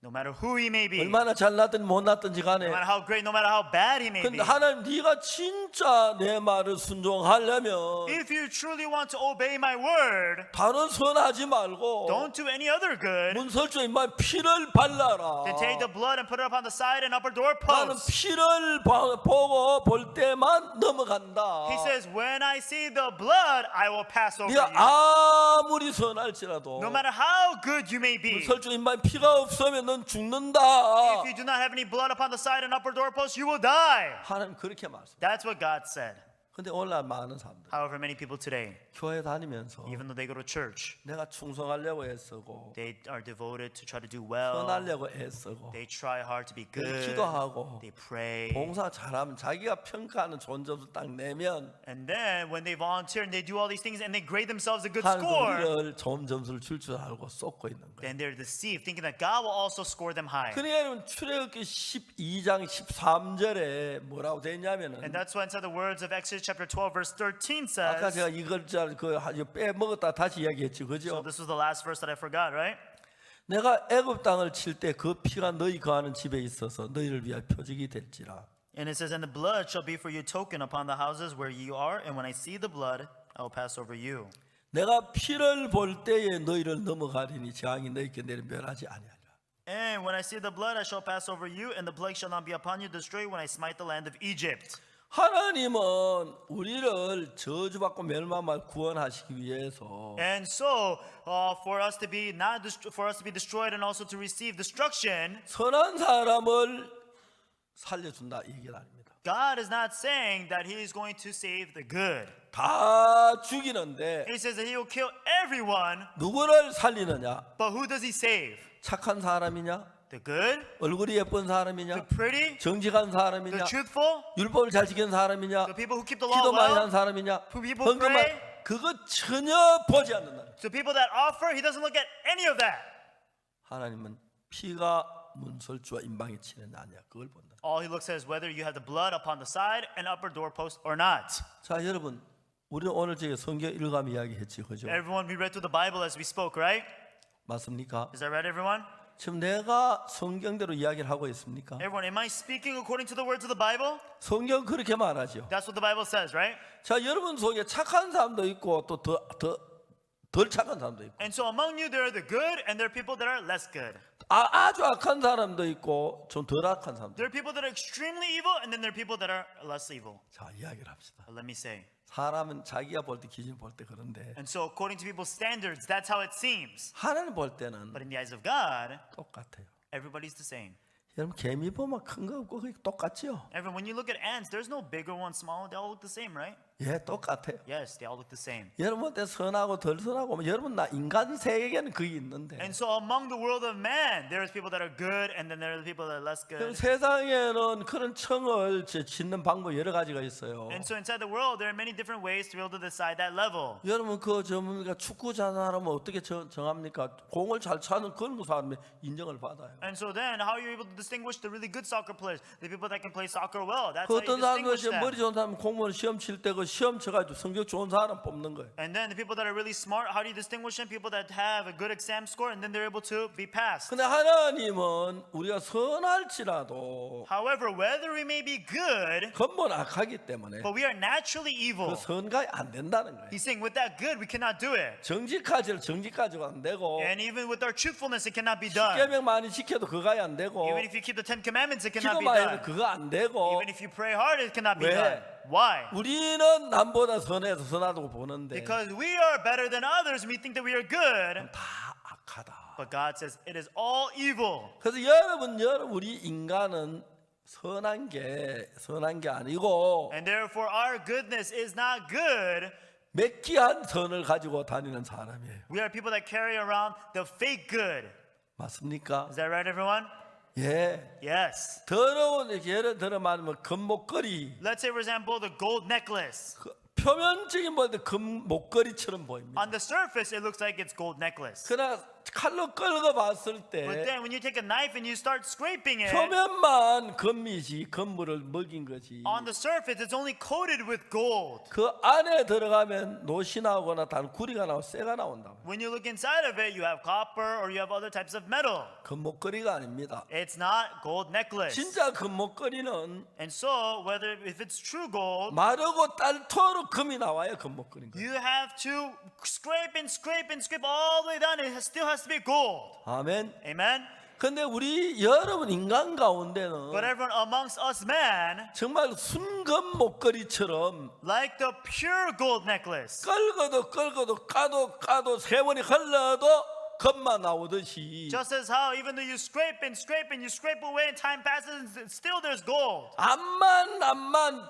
No matter who he may be, no 얼마나 잘났든 못났든지 간에 matter how great, no matter how bad he may be. 근데 하나님 네가 진짜 내 말을 순종하려면 If you truly want to obey my word, 다른 선하지 말고 don't do any other good. 문설주 인마 피를 발라라. Then take the blood and put it upon the side and upper 나는 doorposts. 피를 보고 볼 때만 넘어간다. He says, when I see the blood, I will pass over 네가 you. 아무리 선할지라도 No matter how good you may be, 문설주 인마 피가 없으면 넌 죽는다. if you do not have any blood upon the side and upper doorposts, you will die. 하나님 그렇게 말씀. That's what God said. 근데 오늘날 많은 사람들 However, many people today, 교회 다니면서 even though they go to church, 내가 충성하려고 애쓰고 they are devoted to try to do well. 선하려고 애쓰고 They try hard to be good. 기도하고 They pray. 봉사 잘하면 자기가 평가하는 좋은 점수 딱 내면 And then when they volunteer and they do all these things and they grade themselves a good 하나님도 score, 우리를 좋은 점수를 줄 알고 쏟고 있는 거예요. then they're deceived, thinking that God will also score them high. 그러니까 여러분 출애굽기 12장 13절에 뭐라고 돼 있냐면은 And that's why inside the words of Exodus chapter 12 verse 13 아까 says, 제가 이걸 빼먹었다 다시 이야기했지 so 그죠? this was the last verse that I forgot, right? 내가 애굽 땅을 칠 때 그 피가 너희 거하는 집에 있어서 너희를 위하여 표적이 될지라. And it says, and the blood shall be for you token upon the houses where you are, and when I see the blood, I will pass over you. 내가 피를 볼 때에 너희를 넘어가리니 재앙이 너희께 내려 멸하지 아니하리라. And when I see the blood, I shall pass over you, and the plague shall not be upon you, destroy when I smite the land of Egypt. 하나님은 우리를 저주받고 멸망을 구원하시기 위해서 And so, for us to be destroyed and also to receive destruction, 선한 사람을 살려준다 이 얘기는 아닙니다. God is not saying that He is going to save the good. 다 죽이는데 He says that He will kill everyone, 누구를 살리느냐? but who does He save? 착한 사람이냐? The good, 얼굴이 예쁜 사람이냐? the pretty, 정직한 the 사람이냐? truthful, 율법을 잘 지키는 사람이냐? the people who keep the law 기도 많이 하는 well, 사람이냐? people 헌금만 pray. 그거 전혀 보지 않는다. to people that offer, He doesn't look at any of that. 하나님은 피가 문설주와 임방에 치느냐 아니야 그걸 본다. All He looks at is whether you have the blood upon the side and upper doorpost or not. 자 여러분 우리는 오늘 저기 성경 읽어가며 이야기했지 그죠? Everyone, we read through the Bible as we spoke, right? 맞습니까? Is that right, everyone? 지금 내가 성경대로 이야기를 하고 있습니까? Everyone, am I speaking according to the words of the Bible? 성경 그렇게 말하죠. That's what the Bible says, right? 자 여러분 속에 착한 사람도 있고 또 덜 착한 사람도 있고 And so among you, there are the good and there are people that are less good. 아주 악한 사람도 있고 좀 덜 악한 사람도 있고. There are people that are extremely evil and then there are people that are less evil. 자 이야기를 합시다. But let me say. 사람은 자기가 볼 때 기준 볼 때 그런데 And so according to people's standards, that's how it seems. 하나님 볼 때는 But in the eyes of God, 똑같아요. everybody's the same. 여러분 개미 보면 큰 거 없고 그게 똑같죠? Everyone, when you look at ants, there's no bigger one, small one. They all look the same, right? 예, 똑같아요. Yes, they all look the same. 여러분 볼 때 선하고 덜 선하고 여러분 나 인간 세계에는 그게 있는데 And so among the world of man, there's people that are good and then there are the people that are less 그럼 good. 세상에는 그런 청을 짓는 방법 여러 가지가 있어요. And so inside the world, there are many different ways to be able to decide that level. 여러분 그 전문가 축구 잘하면 어떻게 정합니까? 공을 잘 차는 그런 사람이 인정을 받아요. And so then, how are you able to distinguish the really good soccer players, the people that can play soccer well? That's 그 how you 어떤 사람들 distinguish 머리 them. 좋은 사람 공무원 시험 칠 때 그 시험 쳐가지고 성적 좋은 사람 뽑는 거예요. And then the people that are really smart, how do you distinguish them? People that have a good exam score and then they're able to be passed. 근데 하나님은 우리가 선할지라도 However, whether we may be good, 근본 악하기 때문에 but we are naturally evil. 그 선가 안 된다는 거예요. He's saying with that good, we cannot do it. 정직까지가 안 되고 And even with our truthfulness, it cannot be done. 십계명 많이 지켜도 그거야 안 되고 Even if you keep the 10 Commandments, it cannot 기도 be 많이 done. 해도 그거 안 되고 Even if you pray hard, it cannot be 왜? done. Why? 우리는 남보다 선해서 선하다고 보는데 Because we are better than others and we think that we are good. 다 악하다. But God says it is all evil. 그래서 여러분 우리 인간은 선한 게 아니고 And therefore our goodness is not good. 매끼한 선을 가지고 다니는 사람이에요. We are people that carry around the fake good. 맞습니까? Is that right, everyone? 예. Yes. 더러운 예를 들어 말하면 금목걸이 Let's say, for example, the gold necklace. 표면적인 보는데 금목걸이처럼 보입니다. On the surface, it looks like it's gold necklace. 그러나 칼로 끌고 봤을 But 때 then when you take a knife and you start scraping it, 표면만 금이지 금물을 먹인 거지. on the surface, it's only coated with gold. 그 안에 들어가면 노시 나오거나 다른 구리가 나오고 쇠가 나온다. When you look inside of it, you have copper or you have other types of metal. 금목걸이가 아닙니다. It's not gold necklace. 진짜 금목걸이는 And so, if it's true gold, 마르고 딸토록 금이 나와요. 금목걸이. you have to scrape and scrape and scrape all the way down. It still has to be gold. 아멘. Amen? 근데 우리 여러분 인간 가운데는 But everyone amongst us man, 정말 순금 목걸이처럼 like the pure gold necklace, 끌고도 까도 세번이 흘러도 금만 나오듯이 just as how even though you scrape and scrape and you scrape away and time passes, and still there's gold. 암만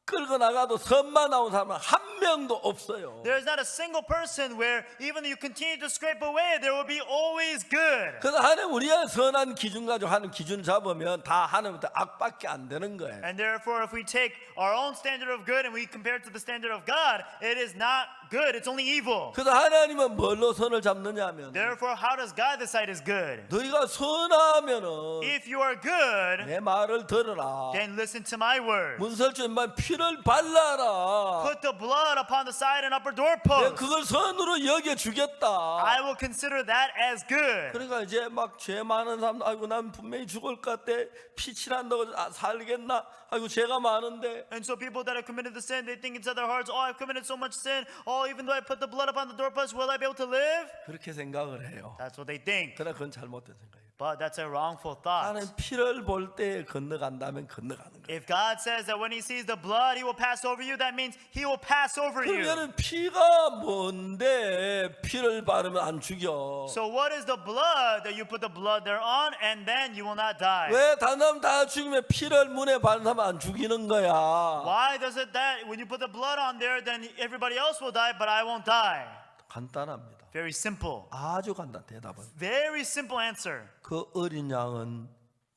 끌고 나가도 선만 나온 사람은 한 명도 없어요. There is not a single person where even though you continue to scrape away, there will be always good. 그래서 하나님 우리가 선한 기준 가지고 하는 기준 잡으면 다 하나님부터 악밖에 안 되는 거예요. And therefore, if we take our own standard of good and we compare it to the standard of God, it is not good, it's only evil. 그래서 하나님은 뭘로 선을 잡느냐 하면 Therefore, how does God decide is good? 너희가 선하면은 If you are good, 내 말을 들어라. then listen to my word. 문설주만 피를 발라라. Put the blood upon the side and upper 내가 doorpost. 그걸 선으로 여겨 주겠다. I will consider that as good. 그러니까 이제 막 죄 많은 사람, 아이고 난 분명히 죽을 것 같아. 피 칠한다고 살겠나? 아이고 죄가 많은데. And so people that have committed the sin, they think inside their hearts, oh, I've committed so much sin. Oh, even though I put the blood upon the doorpost, will I be able to live? 그렇게 생각을 해요. That's what they think. 그러나 그건 잘못된 생각이에요. But that's a wrongful thought. 하나님 피를 볼 때 건너간다면 건너가는 거예요. If God says that when he sees the blood, he will pass over you, that means he will pass over you. 그러면 피가 뭔데 피를 바르면 안 죽여? So what is the blood that you put the blood there on and then you will not die? 왜 다른 다 죽이면 피를 문에 바르면 안 죽이는 거야? Why does it that when you put the blood on there, then everybody else will die, but I won't die? 간단합니다. Very simple. 아주 간단 대답은. Very simple answer. 그 어린 양은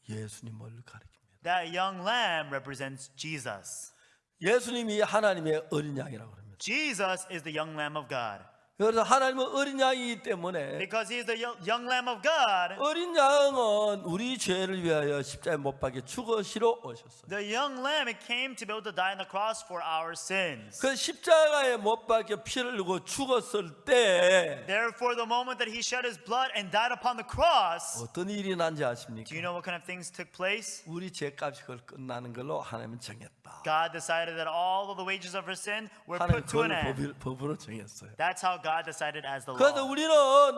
예수님을 가리킵니다. That young lamb represents Jesus. 예수님이 하나님의 어린 양이라고 합니다. Jesus is the young lamb of God. 그래서 하나님은 어린 양이기 때문에 Because he is the young lamb of God, 어린 양은 우리 죄를 위하여 십자가에 못 박혀 죽으시러 오셨어요. the young lamb, it came to be able to die on the cross for our sins. 그 십자가에 못 박혀 피를 흘리고 죽었을 때 Therefore, the moment that he shed his blood and died upon the cross, 어떤 일이 난지 do 아십니까? you know what kind of things took place? 우리 죄값이 그걸 끝나는 걸로 하나님은 정했다. God decided that all of the wages of our sin were 하나님 put to an 그걸 end. 법으로 정했어요. That's how God decided as the 그래서 law. 우리는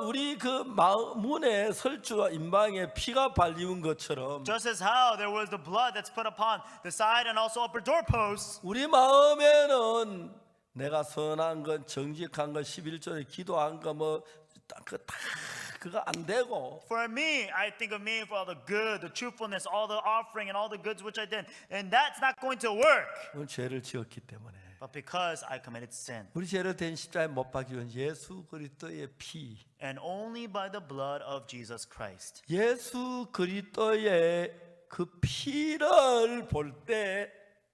우리 그 문에 설주와 임방에 피가 발리운 것처럼 Just as how there was the blood that's put upon the side and also upper doorposts, 우리 마음에는 내가 선한 것, 정직한 것, 11조에 기도한 거 그거 안 되고 for me, I think of me for all the good, the truthfulness, all the offering and all the goods which I did, and that's not going to work. 우리는 죄를 지었기 때문에 But because I committed sin, 우리 죄를 대신 십자가에 못 박히는 예수 그리스도의 피, and only by the blood of Jesus Christ. 예수 그리스도의 그 피를 볼 때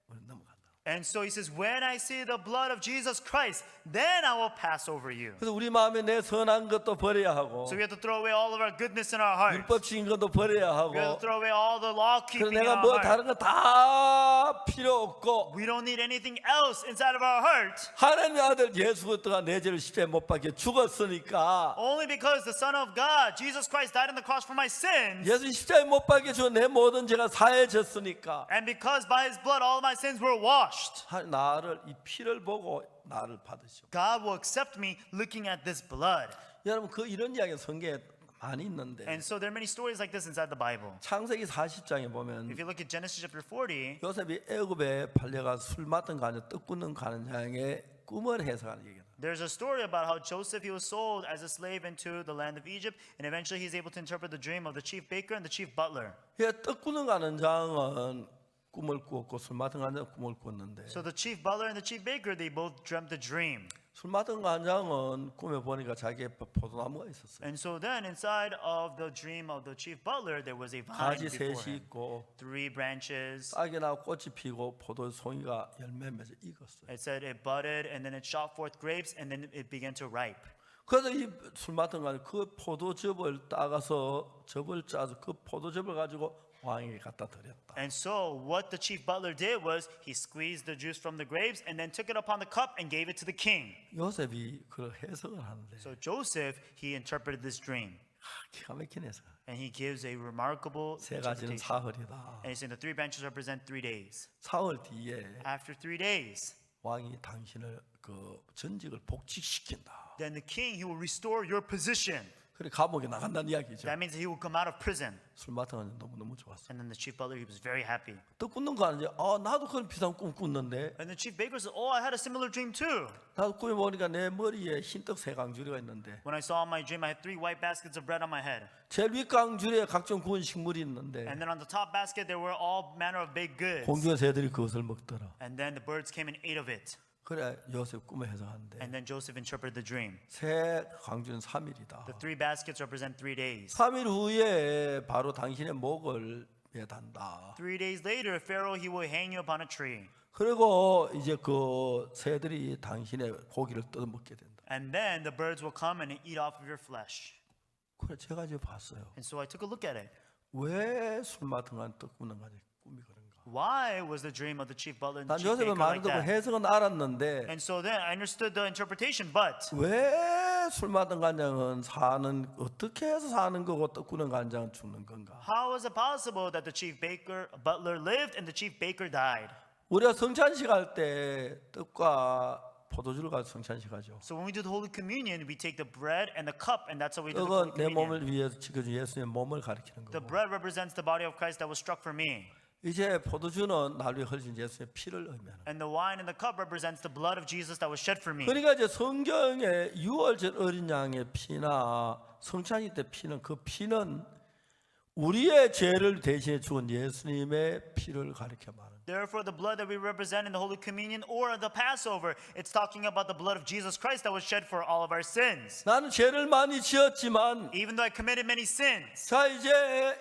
넘어간다. And so he says, when I see the blood of Jesus Christ, then I will pass over you. 그래서 우리 마음에 내 선한 것도 버려야 하고 So we have to throw away all of our goodness in our heart. 율법적인 것도 버려야 We have to 하고 throw away all the law 그래서 keeping in 내가 our 뭐 heart. 다른 거 다 필요 없고 We don't need anything else inside of our heart. 하나님의 아들 예수 그리스도가 내 죄를 십자가에 못 박혀 죽었으니까 Only because the Son of God, Jesus Christ, died on the cross for my sins. 예수 십자가에 못 박혀 죽어 내 모든 죄가 사해졌으니까 And because by his blood all of my sins were washed. 나를 이 피를 보고 나를 받으시오. God will accept me looking at this blood. 여러분 그 이런 이야기 성경에 많이 있는데 And so there are many stories like this inside the Bible. 창세기 40장에 보면 If you look at Genesis chapter 40, 요셉이 애굽에 팔려가 술 맡은 가녀 떡 굽는 가녀의 꿈을 해석하는 얘기다. there's a story about how Joseph, he was sold as a slave into the land of Egypt, and eventually he's able to interpret the dream of the chief baker and the chief butler. 떡 굽는 가녀장은 꿈을 꾸었고 술 맡은 가녀 꿈을 꿨는데 So the chief butler and the chief baker, they both dreamt a dream. 술 맡은 가녀장은 꿈에 보니까 자기의 포도나무가 있었어요. And so then inside of the dream of the chief butler, there was a vine 가지 before 셋이 him. 있고 3 branches. 싹이 나고 꽃이 피고 포도 송이가 열매 맺어 익었어요. It said it budded and then it shot forth grapes and then it began to ripe. 그래서 이 술 맡은 가녀 그 포도즙을 따가서 즙을 짜서 그 포도즙을 가지고 왕에게 갖다 드렸다. And so what the chief butler did was he squeezed the juice from the grapes and then took it upon the cup and gave it to the king. 요셉이 그걸 해석을 하는데 So Joseph, he interpreted this dream 기가 막힌 해석. and he gives a remarkable 세 가지는 interpretation. 사흘이다. And he's saying the 3 branches represent 3 days. 사흘 뒤에 After 3 days, 왕이 당신을 그 전직을 복직시킨다. then the king, he will restore your position. 그래 감옥에 나간다는 이야기죠. That means he will come out of prison. 술 맡은 건 너무 좋았어. And then the chief butler, he was very happy. 또 꾼는 거 아니지? 나도 그런 비슷한 꿈 꿨는데 And the chief baker said, oh, I had a similar dream too. 나도 꿈에 보니까 내 머리에 흰떡 세 강줄이가 있는데 When I saw in my dream, I had 3 white baskets of bread on my head. 제일 윗 강줄에 각종 구운 식물이 있는데 And then on the top basket, there were all manner of baked goods. 공중의 새들이 그것을 먹더라. And then the birds came and ate of it. 그래 요셉 꿈에 해석하는데 And then Joseph interpreted the dream. 새 강줄은 3일이다. The 3 baskets represent 3 days. 3일 후에 바로 당신의 목을 매단다. 3 days later, Pharaoh, he will hang you upon a tree. 그리고 이제 그 새들이 당신의 고기를 뜯어먹게 된다. And then the birds will come and eat off of your flesh. 그래 제가 이제 봤어요. And so I took a look at it. 왜 술 맡은 간 떡 굽는 간에 꿈이 그런가? Why was the dream of the chief butler and 난 the chief 요셉의 baker 말을 like 듣고 that? 해석은 알았는데 And so then I understood the interpretation, but 왜 술 맡은 간장은 사는 어떻게 해서 사는 거고 떡 굽는 간장은 죽는 건가? how was it possible that the chief butler lived and the chief baker died? 우리가 성찬식 할 때 떡과 포도주를 가지고 성찬식 하죠. So when we do the Holy Communion, we take the bread and the cup, and that's how we do the 떡은 Holy 내 Communion. 몸을 위해서 지켜준 예수의 몸을 가리키는 The 거고 bread represents the body of Christ that was struck for me. 이제 포도주는 나를 위해 흘린 예수의 피를 의미하는 거예요. And the wine and the cup represents the blood of Jesus that was shed for me. 그러니까 이제 성경에 유월절 어린 양의 피나 성찬식 때 피는 그 피는 우리의 죄를 대신해 죽은 예수님의 피를 가리켜 말하는 거예요. Therefore, the blood that we represent in the Holy Communion or the Passover, it's talking about the blood of Jesus Christ that was shed for all of our sins. 나는 죄를 많이 지었지만 Even though I committed many sins, 자 이제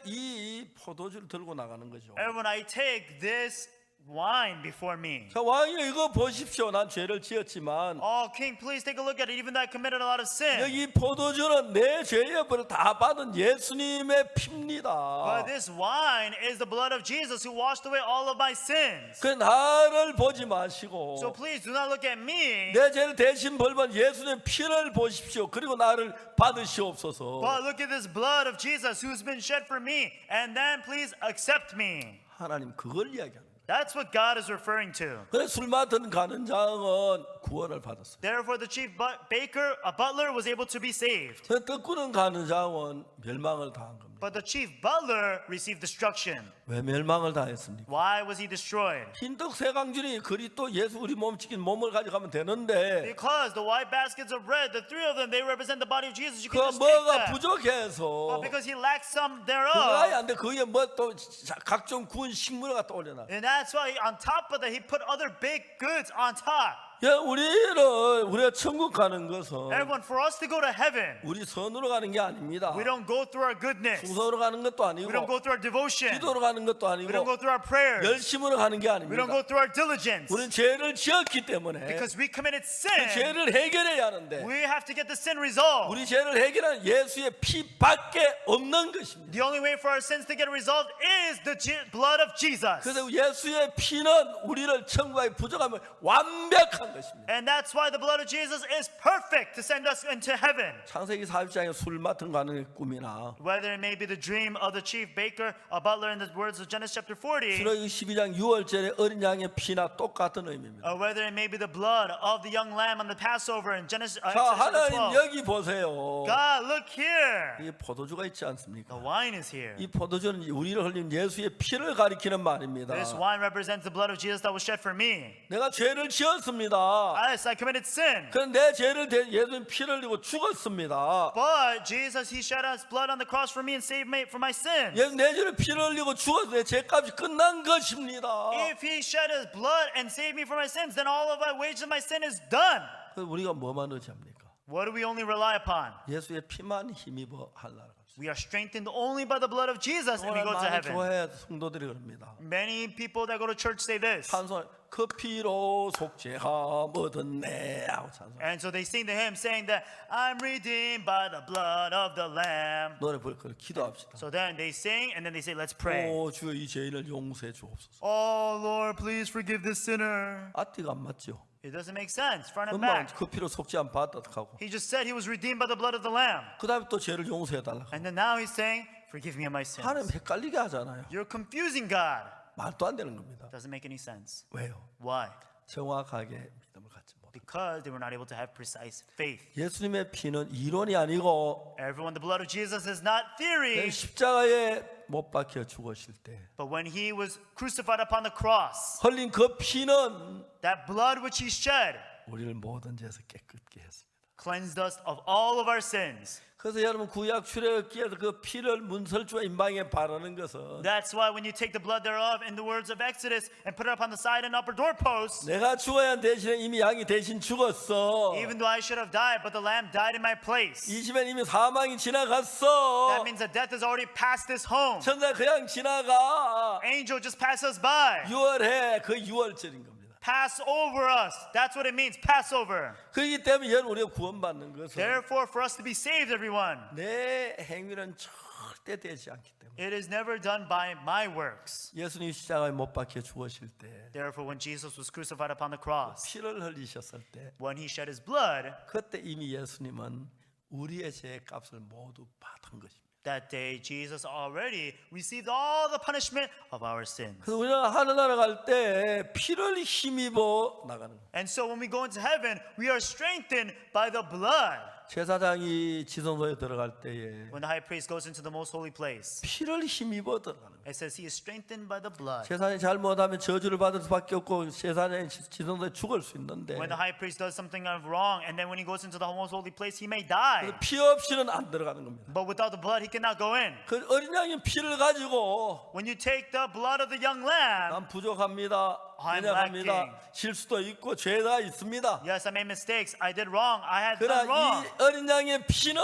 이 포도주를 들고 나가는 거죠. and when I take this wine before me, 자 왕이 이거 보십시오. 난 죄를 지었지만 oh, King, please take a look at it. Even though I committed a lot of sin, 여기 포도주는 내 죄의 벌을 다 받은 예수님의 피입니다. but this wine is the blood of Jesus who washed away all of my sins. 그 나를 보지 마시고 So please do not look at me, 내 죄를 대신 벌받은 예수님의 피를 보십시오. 그리고 나를 받으시옵소서. but look at this blood of Jesus who's been shed for me, and then please accept me. 하나님 그걸 이야기합니다. That's what God is referring to. 그래 술 맡은 가는 장은 구원을 받았어요. Therefore, the chief butler was able to be saved. 떡 꾸는 가는 장은 멸망을 당한 겁니다. But the chief butler received destruction. 왜 멸망을 당했습니까? Why was he destroyed? 흰떡 세 강줄이 그리스도 예수 우리 몸 지킨 몸을 가져가면 되는데 Because the white baskets of bread, the 3 of them, they represent the body of Jesus. You 그 can just take 뭐가 that. 부족해서 But because he lacks some 그거 아예 thereof. 안 돼. 거기에 뭐 또 각종 구운 식물을 갖다 올려놔. And that's why on top of that, he put other baked goods on top. 야, 우리가 천국 가는 것은 Everyone, for us to go to heaven, 우리 선으로 가는 게 아닙니다. we don't go through our goodness. 충성으로 가는 것도 아니고 We don't go through our devotion. 기도로 가는 것도 We don't go 아니고 through our prayers. 열심으로 가는 게 We don't 아닙니다. go through our diligence. 우리는 죄를 지었기 때문에 Because we committed 그 sin, 죄를 해결해야 하는데 we have to get the sin resolved. 우리 죄를 해결하는 예수의 피밖에 없는 것입니다. The only way for our sins to get resolved is the blood of Jesus. 그래서 예수의 피는 우리를 천국에 부족하면 완벽한 것입니다. And that's why the blood of Jesus is perfect to send us into heaven. 창세기 40장에 술 맡은 가는 꿈이나 Whether it may be the dream of the chief baker, a butler in the words of Genesis chapter 40, 출애굽기 12장 6월절에 어린 양의 피나 똑같은 의미입니다. or whether it may be the blood of the young lamb on the Passover in Genesis 자, Exodus chapter 하나님 12. 여기 보세요. God, look here. 이 포도주가 있지 The 않습니까? wine is here. 이 포도주는 우리를 흘린 예수의 피를 가리키는 말입니다. This wine represents the blood of Jesus that was shed for me. 내가 죄를 지었습니다. Yes, I committed sin. 그럼 내 죄를 예수님 피를 흘리고 죽었습니다. But Jesus, he shed his blood on the cross for me and saved me from my sins. 예수 내 죄를 피를 흘리고 죽어서 내 죄값이 끝난 것입니다. If he shed his blood and saved me from my sins, then all of my wages of my sin is done. 그래서 우리가 뭐만 의지합니까? What do we only rely upon? 예수의 피만 힘입어 하려고 합니다. We are strengthened only by the blood of Jesus and we go to 많은 heaven. 교회 성도들이 그럽니다. Many people that go to church say this. 찬송 그 피로 속죄함 얻었네 하고 찬송. And so they sing the hymn saying that I'm redeemed by the blood of the Lamb. 노래 부르고 기도합시다. So then they sing and then they say, let's pray. 오 주여 이 죄인을 용서해 주옵소서. Oh Lord, please forgive this sinner. 앞뒤가 안 맞죠? It doesn't make sense, front and 금방 back. 그 피로 속죄함 받았다 하고 He just said he was redeemed by the blood of the Lamb. 그 다음에 또 죄를 용서해 달라고. And then now he's saying, forgive me of my sins. 하나님 헷갈리게 하잖아요. You're confusing God. 말도 안 되는 겁니다. Doesn't make any sense. 왜요? Why? 정확하게 믿음을 갖지 못. because they were not able to have precise faith. 예수님의 피는 이론이 아니고 Everyone, the blood of Jesus is not theory, 십자가에 못 박혀 죽으실 때 but when he was crucified upon the cross, 흘린 그 피는 that blood which he shed 우리를 모든 죄에서 깨끗게 했습니다. cleansed us of all of our sins. 그래서 여러분 구약 출애굽기에서 그 피를 문설주와 임방에 바르는 것은 That's why when you take the blood thereof in the words of Exodus and put it upon the side and upper doorposts, 내가 죽어야 대신에 이미 양이 대신 죽었어. even though I should have died, but the lamb died in my place. 이 집엔 이미 사망이 That 지나갔어. means that death has already passed this home. 천사 그냥 지나가. Angel just pass us by. 유월해 그 유월절인 겁니다. Pass over us. That's what it means, Passover. 그렇기 때문에 여러분 우리가 구원받는 것은 Therefore, for us to be saved, everyone, 내 행위는 절대 되지 않기 때문에 it is never done by my works. 예수님 십자가에 못 박혀 죽으실 때 Therefore, when Jesus was crucified upon the cross, 피를 흘리셨을 때 when he shed his blood, 그때 이미 예수님은 우리의 죄의 값을 모두 받은 것입니다. that day Jesus already received all the punishment of our sins. 그래서 우리가 하늘나라 갈 때 피를 힘입어 나가는 거예요. And so when we go into heaven, we are strengthened by the blood. 제사장이 지성소에 들어갈 때에 When the high priest goes into the most holy place, 피를 힘입어 들어가는 거예요. it says he is strengthened by the blood. 제사장이 잘못하면 저주를 받을 수밖에 없고 제사장이 지성소에 죽을 수 있는데 When the high priest does something wrong, and then when he goes into the most holy place, he may die. 피 없이는 안 들어가는 겁니다. But without the blood, he cannot go in. 그 어린 양의 피를 가지고 When you take the blood of the young lamb, 난 부족합니다. I'm 연약합니다. lacking. 실수도 있고 죄가 있습니다. yes, I made mistakes. I did wrong. I had done 그러나 wrong. 이 어린 양의 피는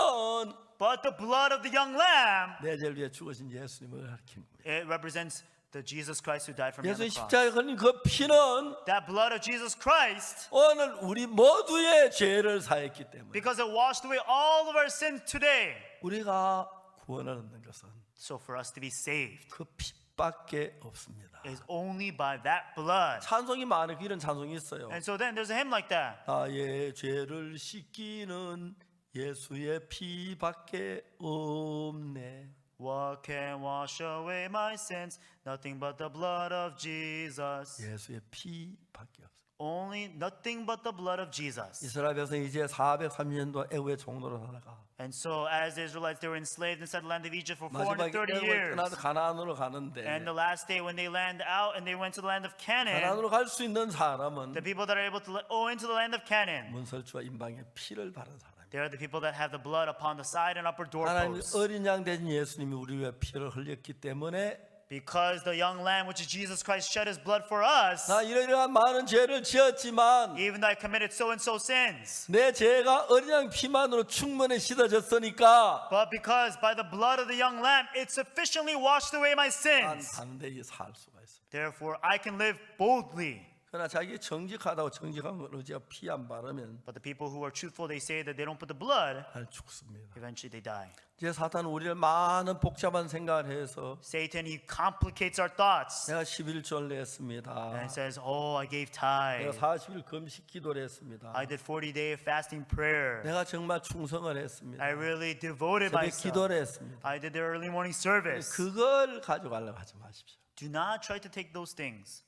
But the blood of the young lamb, 내 죄를 위해 죽으신 예수님을 가리키는 거예요. it represents the Jesus Christ who died for me on 예수님 the cross. 십자가에 걸린 그 피는 That blood of Jesus Christ, 오늘 우리 모두의 죄를 사했기 때문에 because it washed away all of our sins today. 우리가 구원을 얻는 것은 So for us to be saved, 그 피밖에 없습니다. is only by that blood. 찬송이 많은 이런 찬송이 있어요. And so then there's a hymn like that. 나의 죄를 씻기는 예수의 피밖에 없네. What can wash away my sins? Nothing but the blood of Jesus. 예수의 피밖에 없어요. Only nothing but the blood of Jesus. 이스라엘 백성이 이제 430년도 애굽의 종로로 살다가 And so as the Israelites, they were enslaved inside the land of Egypt for 마지막에 430 애굽을 years. 떠나서 가나안으로 가는데 And the last day when they land out and they went to the land of Canaan, 가나안으로 갈 수 있는 사람은 the people that are able to go into the land of Canaan, 문설주와 임방에 피를 바른 사람입니다. they are the people that have the blood upon the side and upper 하나님 doorposts. 어린 양 되신 예수님이 우리 위해 피를 흘렸기 때문에 Because the young lamb, which is Jesus Christ, shed his blood for us, 나 이러이러한 많은 죄를 지었지만 even though I committed so and so sins. 내 죄가 어린 양 피만으로 충분히 씻어졌으니까 But because by the blood of the young lamb, it sufficiently washed away my 난 sins. 담대히 살 수가 있습니다. Therefore, I can live boldly. 그러나 자기 정직하다고 정직한 걸 의지가 피 안 바르면 But the people who are truthful, they say that they don't put the blood, 날 죽습니다. eventually they die. 이제 사탄은 우리를 많은 복잡한 생각을 해서 Satan, he complicates our thoughts. 내가 11조를 냈습니다. And says, oh, I gave 내가 tithe. 40일 금식 기도를 했습니다. I did 40-day fasting prayer. 내가 정말 충성을 했습니다. I really devoted 새벽 myself. 기도를 했습니다. I did the early morning service. 그걸 가져가려고 하지 마십시오. Do not try to take those things.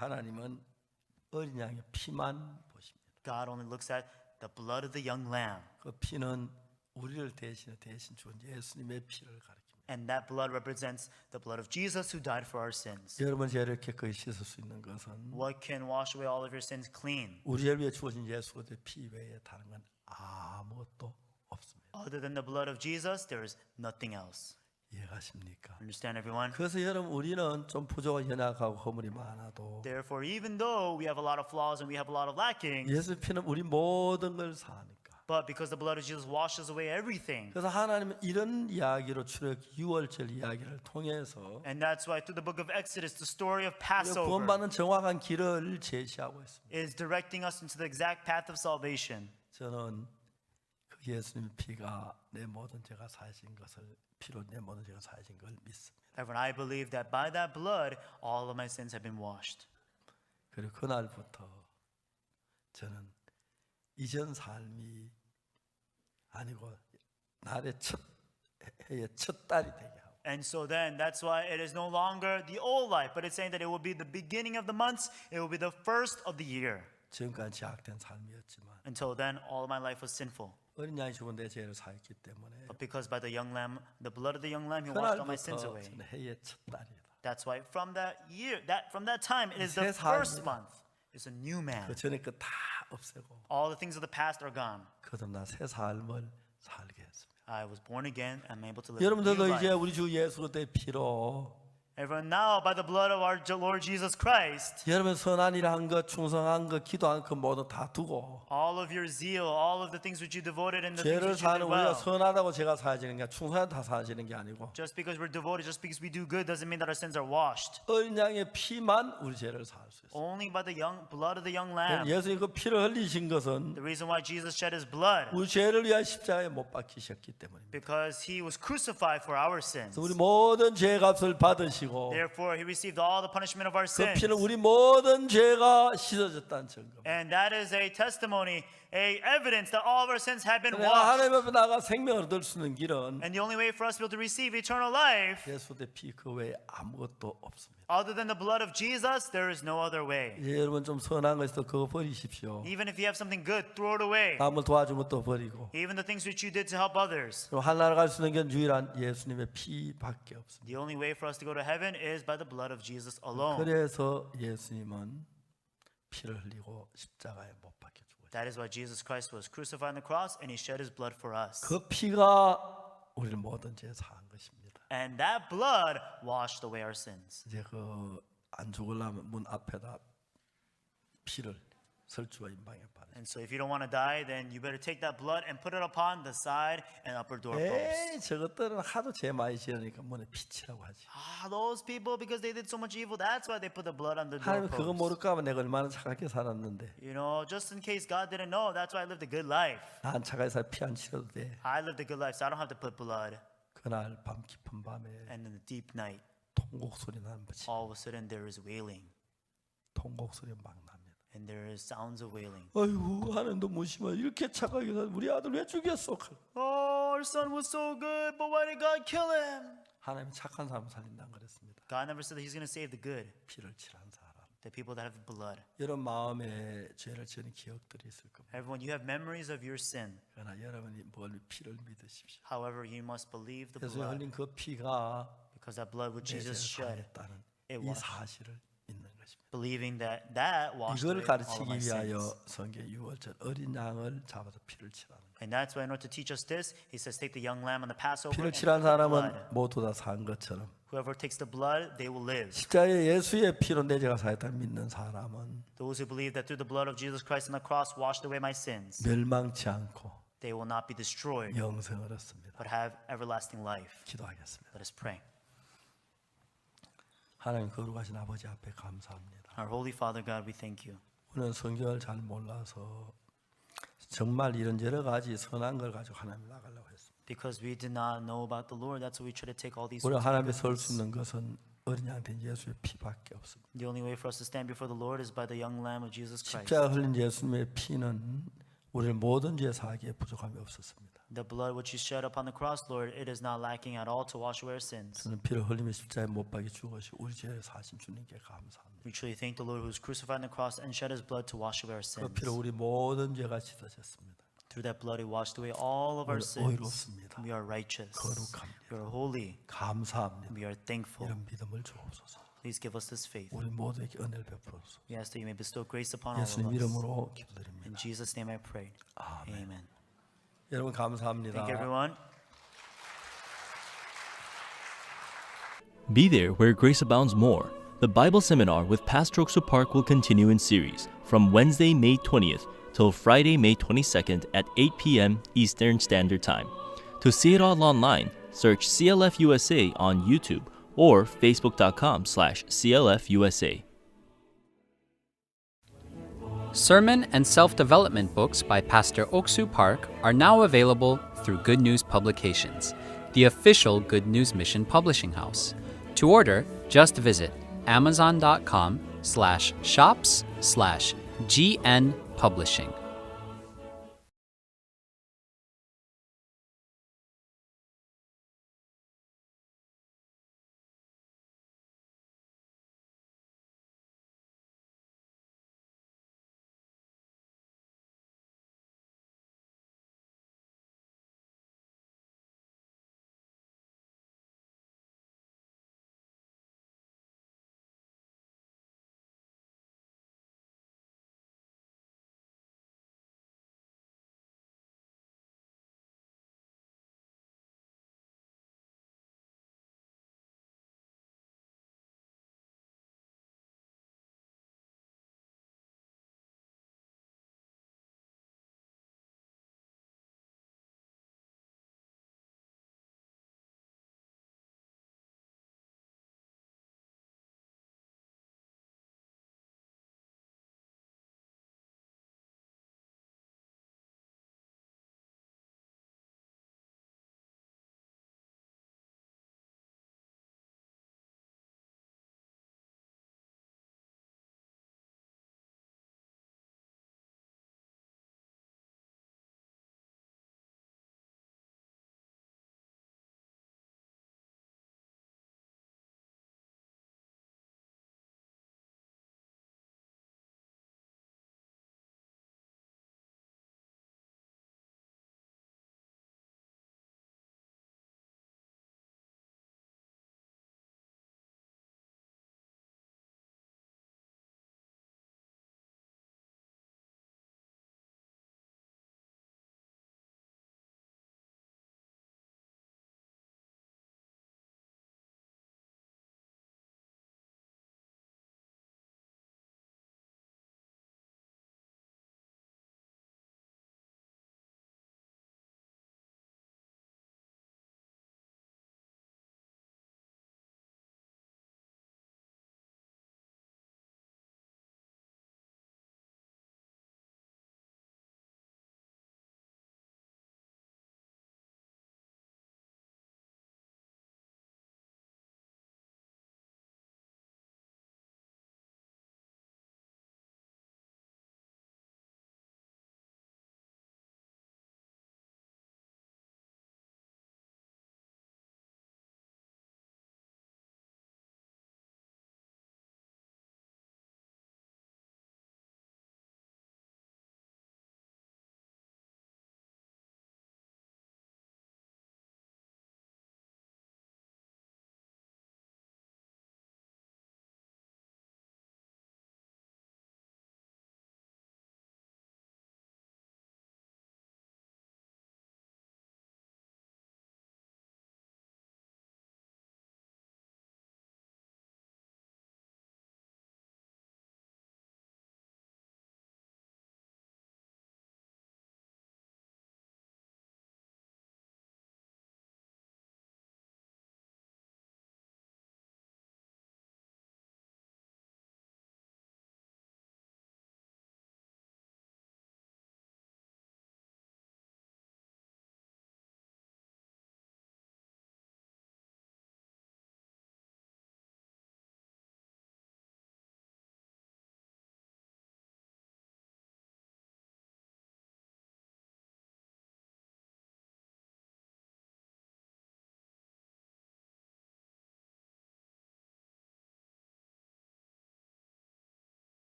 하나님은 어린 양의 피만 보십니다. God only looks at the blood of the young lamb. 그 피는 우리를 대신 죽은 예수님의 피를 가리킵니다. And that blood represents the blood of Jesus who died for our sins. 여러분 죄를 깨끗이 씻을 수 있는 것은 What can wash away all of your sins clean? 우리를 위해 주어진 예수 그리스도의 피 외에 다른 건 아무것도 없습니다. Other than the blood of Jesus, there is nothing else. 이해가십니까? Understand, everyone? 그래서 여러분 우리는 좀 부족하고 연약하고 허물이 많아도 Therefore, even though we have a lot of flaws and we have a lot of lackings, 예수 피는 우리 모든 걸 사니까. but because the blood of Jesus washes away everything. 그래서 하나님은 이런 이야기로 출애굽 6월절 이야기를 통해서 And that's why through the book of Exodus, the story of 우리가 Passover 구원받는 정확한 길을 제시하고 있습니다. is directing us into the exact path of salvation. 저는 그 예수님의 피가 내 모든 죄가 사하신 것을 피로 내 모든 죄가 사하신 걸 믿습니다. Everyone, I believe that by that blood, all of my sins have been washed. 그리고 그날부터 저는 이전 삶이 아니고 날의 첫 해의 첫 달이 되게 하고 And so then, that's why it is no longer the old life, but it's saying that it will be the beginning of the months, it will be the first of the year. 지금까지 제약된 삶이었지만 Until then, all of my life was sinful. 어린 양이 죽은 내 죄를 사했기 때문에 But because by the young lamb, the blood of the young lamb, he washed all my sins 그날부터 away. 저는 해의 첫 달이다. That's why from that year, from that time, it is 새 the first 삶이다. month. It's a new man. 그 전에 그 다 없애고 All the things of the past are gone. 그다음 나새 삶을 살게 했습니다. I was born again. I'm able to live a new 여러분들도 이제 life. 우리 주 예수 그리스도의 피로 Everyone now, by the blood of our Lord Jesus Christ, 여러분 선한 일 한 것, 충성한 것, 기도한 것 모두 다 두고 all of your zeal, all of the things which you devoted and the things 죄를 which you 사는 did 우리가 well. 선하다고 제가 사지는 게 충성하다 다 사지는 게 아니고 Just because we're devoted, just because we do good, doesn't mean that our sins are washed. 어린 양의 피만 우리 죄를 살 수 있어요. Only by the blood of the young lamb. 예수님 그 피를 흘리신 것은 The reason why Jesus shed his blood, 우리 죄를 위한 십자가에 못 박히셨기 때문입니다. because he was crucified for our sins. 그래서 우리 모든 죄값을 받으시고 Therefore, he received all the punishment of our 그 sins. 피는 우리 모든 죄가 씻어졌다는 증거. And that is a testimony, a evidence that all of our sins have been 내가 washed. 하나님 앞에 나가 생명을 얻을 수 있는 길은 And the only way for us to be able to receive eternal life, 예수의 피 그 외에 아무것도 없습니다. other than the blood of Jesus, there is no other way. 이제 여러분 좀 선한 거 있어도 그거 버리십시오. Even if you have something good, throw it away. 남을 도와주면 또 버리고. Even the things which you did to help others. 그럼 하나님 갈 수 있는 건 유일한 예수님의 피밖에 없습니다. The only way for us to go to heaven is by the blood of Jesus alone. 그래서 예수님은 피를 흘리고 십자가에 못 박혀 죽으셨어요. That is why Jesus Christ was crucified on the cross and he shed his blood for us. 그 피가 우리를 모든 죄 사한 것입니다. And that blood washed away our sins. 이제 그 안 죽으려면 문 앞에다 피를 설주와 임방에 바르. And so if you don't want to die, then you better take that blood and put it upon the side and upper doorpost. 에이 저것들은 하도 죄 많이 지으니까 문에 피치라고 하지. Those people, because they did so much evil, that's why they put the blood on the 하나님 그거 doorpost. 모를까 봐 내가 얼마나 착하게 살았는데 You know, just in case God didn't know, that's why I lived a good life. 난 착하게 살 피 안 치러도 돼. I lived a good life, so I don't have to put blood. 그날 밤 깊은 밤에 And in the deep night, 통곡 소리 나는 거지. all of a sudden there is wailing. 통곡 소리 막 납니다. And there is sounds of wailing. 아이고 하나님도 무심하 이렇게 착하게 살 우리 아들 왜 죽였어? Oh, our son was so good, but why did God kill him? 하나님 착한 사람 살린다는 그랬습니다. God never said that he's going to save the good, 피를 칠한 사람. the people that have blood. 여러분 마음에 죄를 지은 기억들이 있을 겁니다. Everyone, you have memories of your sin. 그러나 여러분이 뭘 피를 믿으십시오. However, you must believe the 예수 blood, 흘린 그 피가 because that blood which 내 죄를 Jesus shed, 사했다는 it 이 washed. 사실을 믿는 것입니다. Believing that that washed 이걸 away all of 가르치기 my 위하여 sins. 성경 6월절 어린 양을 잡아서 피를 칠하는 거예요. And that's why in order to teach us this, he says, take the young lamb on the Passover 피를 and 칠한 put the blood. 사람은 모두 다 산 것처럼 Whoever takes the blood, they will live. 십자가에 예수의 피로 내 죄가 사했다 믿는 사람은 Those who believe that through the blood of Jesus Christ on the cross washed away my sins, 멸망치 않고 they will not be destroyed, 영생을 얻습니다. but have everlasting life. 기도하겠습니다. Let us pray. 하나님 거룩하신 아버지 앞에 감사합니다. Our Holy Father God, we thank you. 우리는 성경을 잘 몰라서 정말 이런 여러 가지 선한 걸 가지고 하나님 나가려고 했습니다. Because we did not know about the Lord, that's why we try to take all these 우리가 sorts of 하나님 앞에 good 설 수 things. 있는 것은 어린 양 된 예수의 피밖에 없습니다. The only way for us to stand before the Lord is by the young lamb of Jesus Christ. 십자가 흘린 예수님의 피는 우리를 모든 죄 사하기에 부족함이 없었습니다. The blood which you shed upon the cross, Lord, it is not lacking at all to wash away our sins. 저는 피를 흘리며 십자가에 못 박혀 죽으시 우리 죄를 사신 주님께 감사합니다. We truly thank the Lord who was crucified on the cross and shed his blood to wash away our 그 sins. 피로 우리 모든 죄가 씻어졌습니다. Through that blood, he washed away all of our 우리 sins. 의롭습니다. We are righteous. 거룩합니다. We are holy. 감사합니다. We are thankful. 이런 믿음을 주옵소서. Please give us this faith. 우리 모두에게 은혜를 베풀어서 We ask that you may bestow grace upon all of 예수님 us. 이름으로 In 기도드립니다. Jesus' name I pray. 아멘. Amen. 여러분 감사합니다. Thank you, everyone. Be there where grace abounds more. The Bible seminar with Pastor Oksu Park will continue in series from Wednesday, May 20th till Friday, May 22nd at 8 p.m. Eastern Standard Time. To see it all online, search CLF USA on YouTube or facebook.com/CLF USA. Sermon and self-development books by Pastor Oksu Park are now available through Good News Publications, the official Good News Mission publishing house. To order, just visit amazon.com/shops/GN Publishing.